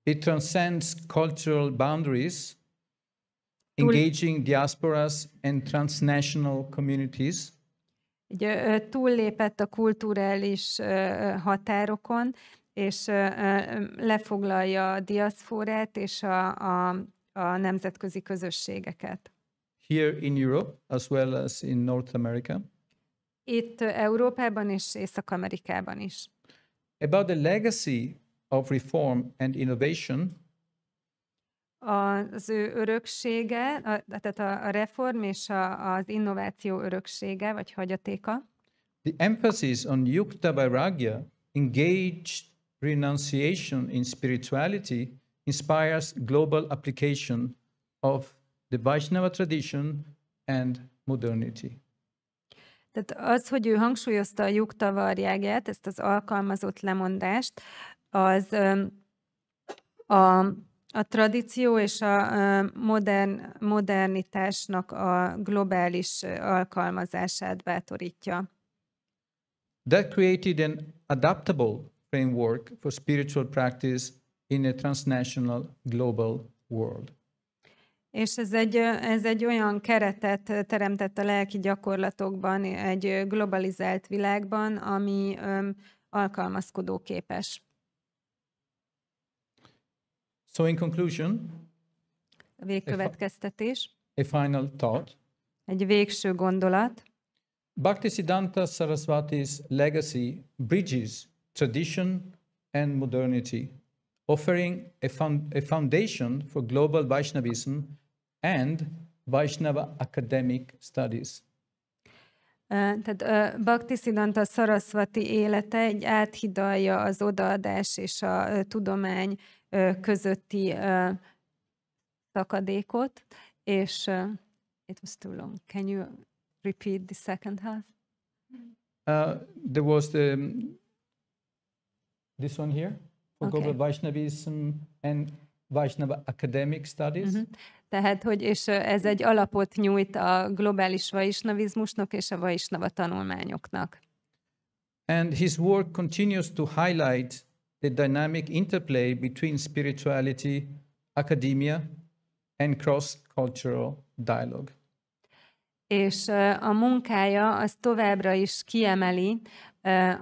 It transcends cultural boundaries engaging diasporas and transnational communities, túllépett a kulturális határokon, és lefoglalja a diaszporát és a nemzetközi közösségeket. here in Europe as well as in North America. Itt Európában és Észak-Amerikában is. About the legacy of reform and innovation, Az ő öröksége, tehát a reform és az innováció öröksége, vagy hagyatéka. the emphasis on yukta vairagya, engaged renunciation in spirituality, inspires global application of the Vaisnava tradition and modernity. Tehát az, hogy ő hangsúlyozta a yukta varjágját, ezt az alkalmazott lemondást, az a tradíció és a modernitásnak a globális alkalmazását bátorítja. That created an adaptable framework for spiritual practice in a transnational global world. És ez egy olyan keretet teremtett a lelki gyakorlatokban, egy globalizált világban, ami alkalmazkodóképes. So in conclusion, A végkövetkeztetés, a final thought, egy végső gondolat. Bhaktisiddhanta Sarasvati's legacy bridges tradition and modernity, offering a foundation for global Vaishnavism and Vaisnava academic studies. Tehát Bhaktisiddhanta Sarasvati élete egy áthidalja az odaadás és a tudomány közötti szakadékot, és it was too long. Can you repeat the second half? There was this one here for global Vaishnavism and Vaisnava academic studies. Tehát, hogy és ez egy alapot nyújt a globális vaisnavizmusnak és a vaisnava tanulmányoknak. And his work continues to highlight the dynamic interplay between spirituality, academia, and cross-cultural dialogue. És a munkája az továbbra is kiemeli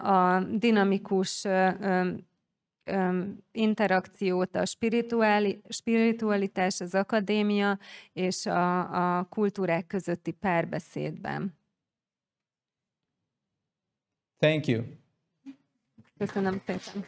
a dinamikus interakciót a spiritualitás, az akadémia és a kultúrák közötti párbeszédben. Thank you. Köszönöm szépen.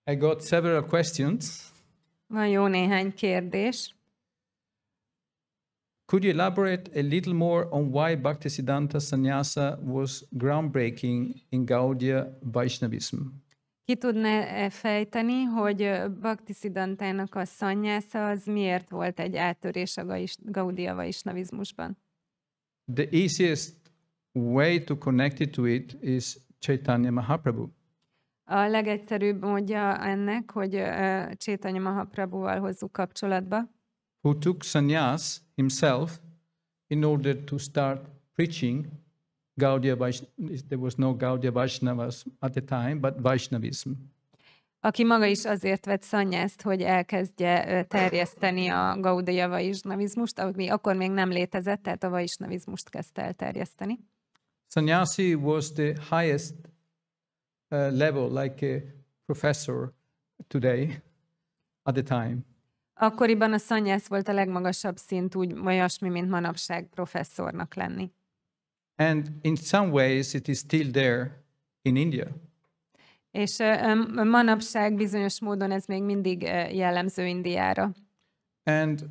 I got several questions. Van jó néhány kérdés. Could you elaborate a little more on why Bhaktisiddhanta Sannyasa was groundbreaking in Gaudíya Vaisnavism? Ki tudná fejteni, hogy Bhaktisiddhantának a szannyásza az miért volt egy áttörés a gaudíja-vaisnavizmusban? The easiest way to connect it to it is Caitanya Mahaprabhu. A legegyszerűbb módja ennek, hogy Caitanya Mahaprabhuval hozzuk kapcsolatba, who took sannyas himself in order to start preaching Gaudíya Vaishnava. There was no Gaudíya Vaisnavas at the time, but Vaishnavism. Aki maga is azért vett szannyászt, hogy elkezdje terjeszteni a gaudíja-vaisnavizmust, ami akkor még nem létezett, tehát a vaisnavizmust kezdte el terjeszteni. Sannyasi was the highest level, like a professor today at the time. Akkoriban a szannyász volt a legmagasabb szint, úgy olyasmi, mint manapság professzornak lenni. And in some ways it is still there in India. És manapság bizonyos módon ez még mindig jellemző Indiára. And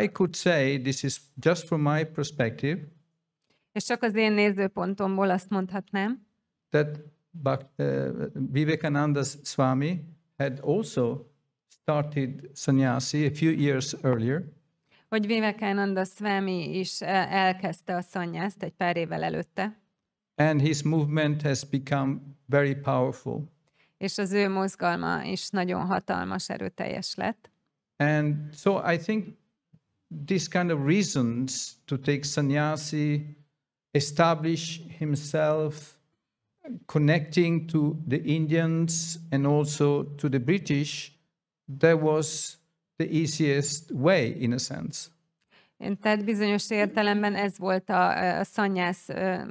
I could say, this is just from my perspective, És csak az én nézőpontomból azt mondhatnám, that Vivekananda Swami had also started sannyasi a few years earlier. hogy Vivekananda Swami is elkezdte a szannyászt egy pár évvel előtte. And his movement has become very powerful. és az ő mozgalma is nagyon hatalmas, erőteljes lett. And so I think this kind of reasons to take sannyasi, establish himself, connecting to the Indians and also to the British, that was the easiest way in a sense. Tehát bizonyos értelemben ez volt a szannyász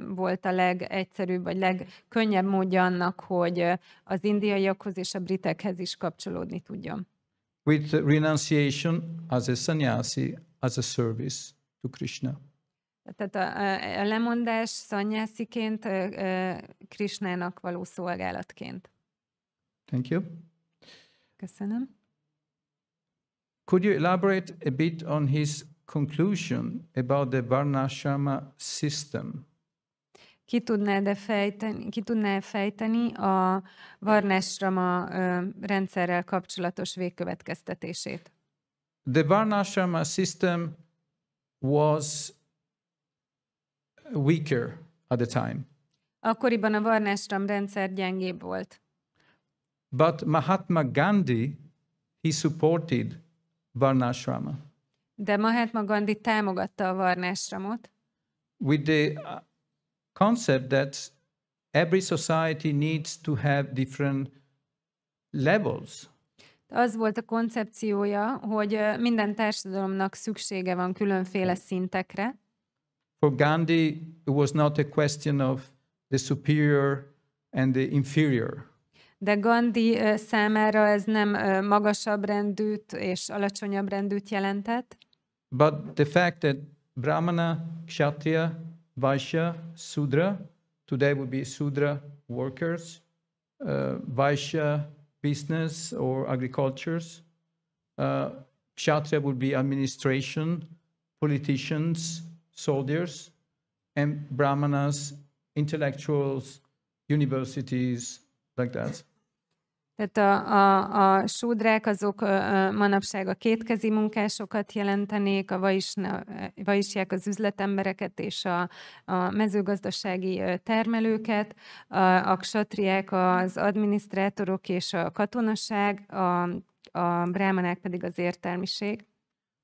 volt a legegyszerűbb, vagy legkönnyebb módja annak, hogy az indiaiakhoz és a britekhez is kapcsolódni tudjon. With renunciation as a sannyasi, as a service to Krishna. Tehát a lemondás szannyásziként, Krishnának való szolgálatként. Thank you. Köszönöm. Could you elaborate a bit on his conclusion about the varnashrama system? Ki tudná fejteni a varnashrama rendszerrel kapcsolatos végkövetkeztetését? The varnashrama system was weaker at the time. Akkoriban a varnashram rendszer gyengébb volt. But Mahatma Gandhi, he supported varnashrama. De Mahatma Gandhi támogatta a varnashramot. With the concept that every society needs to have different levels. Az volt a koncepciója, hogy minden társadalomnak szüksége van különféle szintekre. For Gandhi, it was not a question of the superior and the inferior. De Gandhi számára ez nem magasabb rendűt és alacsonyabb rendűt jelentett. But the fact that Brahmana, Kshatriya, Vaishya, Sudra, today would be Sudra workers, Vaishya business or agricultures, Kshatriya would be administration, politicians, soldiers, and Brahmanas, intellectuals, universities, like that. Tehát a súdrák azok manapság a kétkezi munkásokat jelentenék, a vaisják az üzletembereket és a mezőgazdasági termelőket, a ksatriák az adminisztrátorok és a katonaság, a brámanák pedig az értelmiség.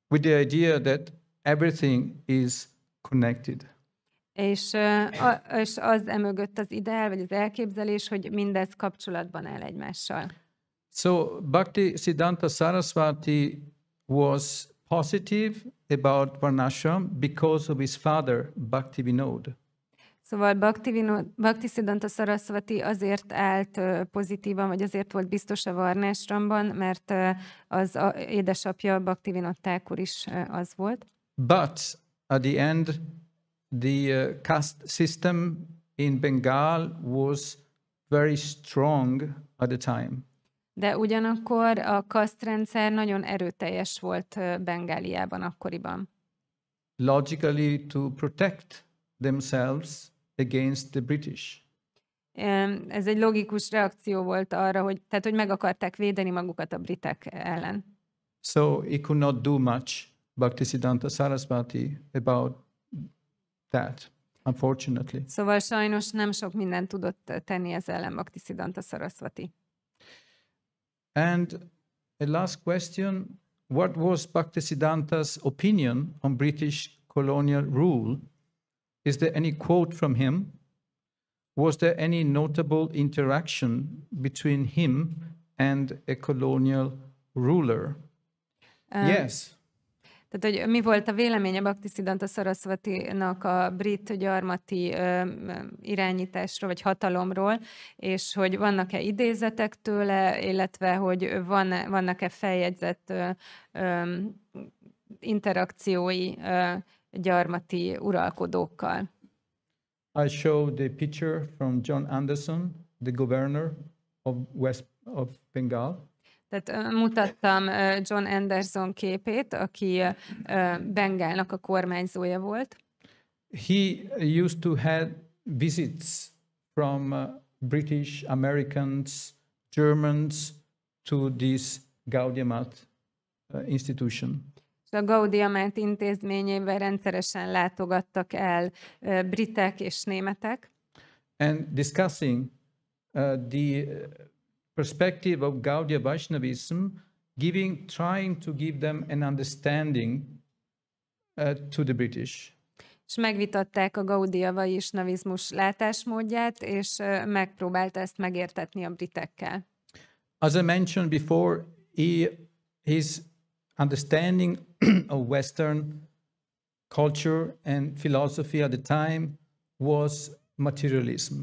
With the idea that everything is connected. És az emögött az ideál, vagy az elképzelés, hogy mindez kapcsolatban áll egymással. So Bhaktisiddhanta Sarasvati was positive about varnashram because of his father, Bhaktivinoda. Szóval Bhaktisiddhanta Sarasvati azért állt pozitívan, vagy azért volt biztos a varnásramban, mert az édesapja Bhaktivinoda Thakura is az volt. But at the end, the caste system in Bengal was very strong at the time. De ugyanakkor a kasztrendszer nagyon erőteljes volt Bengáliában akkoriban. Logically to protect themselves against the British. Ez egy logikus reakció volt arra, hogy meg akarták védeni magukat a britek ellen. So he could not do much, Bhaktisiddhanta Sarasvati, about that, unfortunately. Szóval sajnos nem sok mindent tudott tenni ez ellen Bhaktisiddhanta Sarasvati. And a last question, what was Bhaktisiddhanta's opinion on British colonial rule? Is there any quote from him? Was there any notable interaction between him and a colonial ruler? Yes. Tehát, hogy mi volt a véleménye Bhaktisiddhanta Sarasvatinak a brit gyarmati irányításról, vagy hatalomról, és hogy vannak-e idézetek tőle, illetve hogy vannak-e feljegyzett interakciói gyarmati uralkodókkal. I showed the picture from John Anderson, the governor of Bengal. Tehát mutattam John Anderson képét, aki Bengálnak a kormányzója volt. He used to have visits from British, Americans, Germans to this Gaudíya Math institution. A Gaudíya Math intézményében rendszeresen látogattak el britek és németek. And discussing the perspective of gaudíja-vaisnavizm, trying to give them an understanding to the British. És megvitatták a gaudíja-vaisnavizmus látásmódját, és megpróbálta ezt megértetni a britekkel. As I mentioned before, his understanding of Western culture and philosophy at the time was materialism.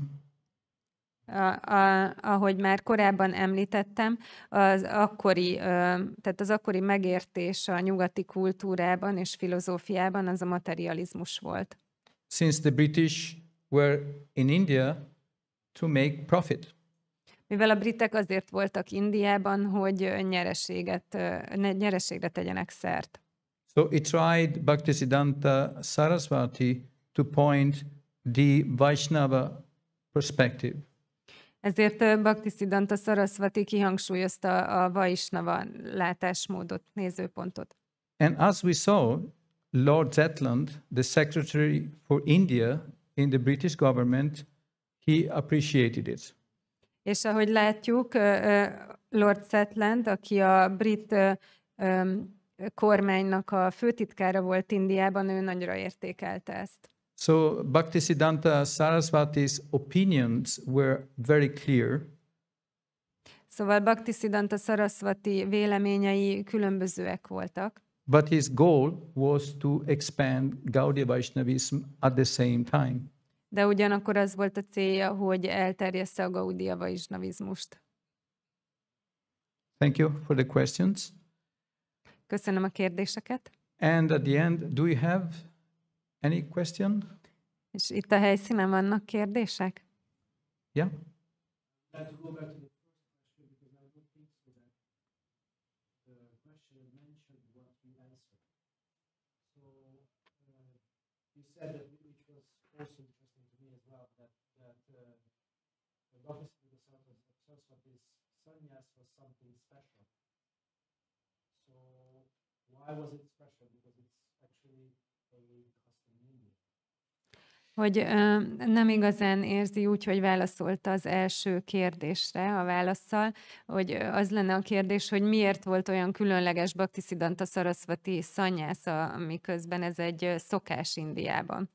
Ahogy már korábban említettem, az akkori megértés a nyugati kultúrában és filozófiában az a materializmus volt. Since the British were in India to make profit. Mivel a britek azért voltak Indiában, hogy nyereségre tegyenek szert. So he tried Bhaktisiddhanta Sarasvati to point the vaisnava perspective. Ezért Bhaktisiddhanta Sarasvati kihangsúlyozta a vaisnava látásmódot, nézőpontot. And as we saw, Lord Zetland, the Secretary for India in the British government, he appreciated it. És ahogy látjuk, Lord Zetland, aki a brit kormánynak a főtitkára volt Indiában, ő nagyra értékelte ezt. So Bhaktisiddhanta Sarasvati's opinions were very clear. Szóval Bhaktisiddhanta Sarasvati véleményei különbözőek voltak. But his goal was to expand Gaudíya Vaisnavism at the same time. De ugyanakkor az volt a célja, hogy elterjessze a gaudíja-vaisnavizmust. Thank you for the questions. Köszönöm a kérdéseket. And at the end, do you have any question? És itt a helyszínen vannak kérdések? Yeah? Hogy nem igazán érzi úgy, hogy válaszolta az első kérdésre a válasszal, hogy az lenne a kérdés, hogy miért volt olyan különleges Bhaktisiddhanta Sarasvati szannyásza, miközben ez egy szokás Indiában.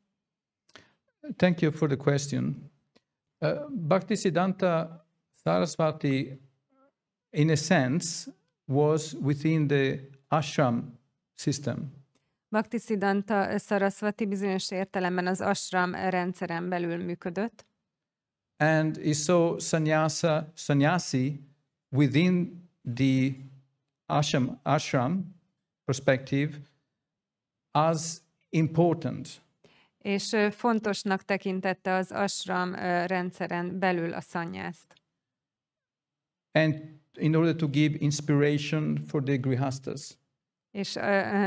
Thank you for the question. Bhaktisiddhanta Sarasvati, in a sense, was within the ashram system. Bhaktisiddhanta Sarasvati bizonyos értelemben az ashram rendszeren belül működött. And he saw sannyasi within the ashram perspective as important. És fontosnak tekintette az ashram rendszeren belül a szannyászt. And in order to give inspiration for the grihastas.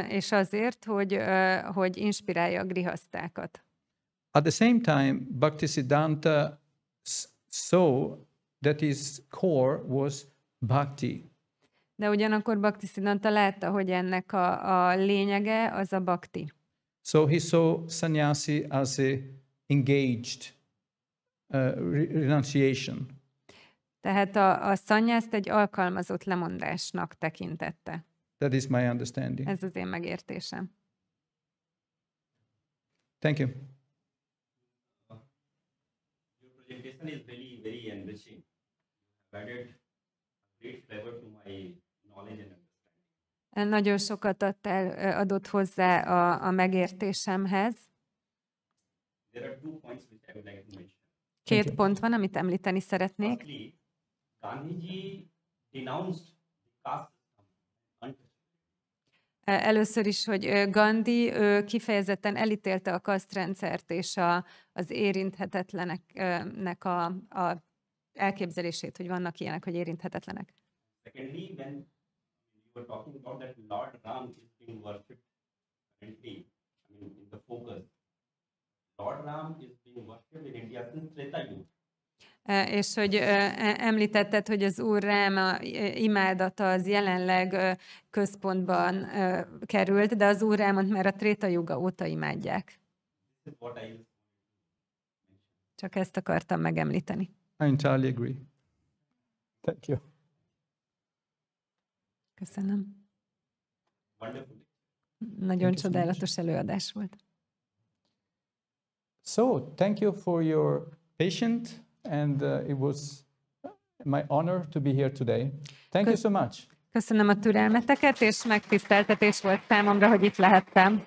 És azért, hogy inspirálja a grihasztákat. At the same time, Bhaktisiddhanta saw that his core was bhakti. De ugyanakkor Bhaktisiddhanta látta, hogy ennek a lényege az a bhakti. So he saw sannyasi as a engaged renunciation. Tehát a szannyászt egy alkalmazott lemondásnak tekintette. That is my understanding. Ez az én megértésem. Thank you. Your presentation is very, very enriching. Added great flavor to my knowledge and understanding. Nagyon sokat adott hozzá a megértésemhez. There are 2 points which I would like to mention. 2 pont van, amit említeni szeretnék. Firstly, Gandhiji denounced the caste system. Először is, hogy Gandhi kifejezetten elítélte a kasztrendszert és az érinthetetleneknek a elképzelését, hogy vannak ilyenek, hogy érinthetetlenek. Secondly, when you were talking about that Lord Ram is being worshipped currently, in the focus. Lord Ram is being worshipped in India since Treta Yuga. És hogy említetted, hogy az Úr Ráma imádata az jelenleg központban került, de az Úr Rámot már a Tréta Yuga óta imádják. Csak ezt akartam megemlíteni. I entirely agree. Thank you. Köszönöm. Wonderful. Nagyon csodálatos előadás volt. So, thank you for your patience, and it was my honor to be here today. Thank you so much. Köszönöm a türelmeteket, és megtiszteltetés volt számomra, hogy itt lehettem.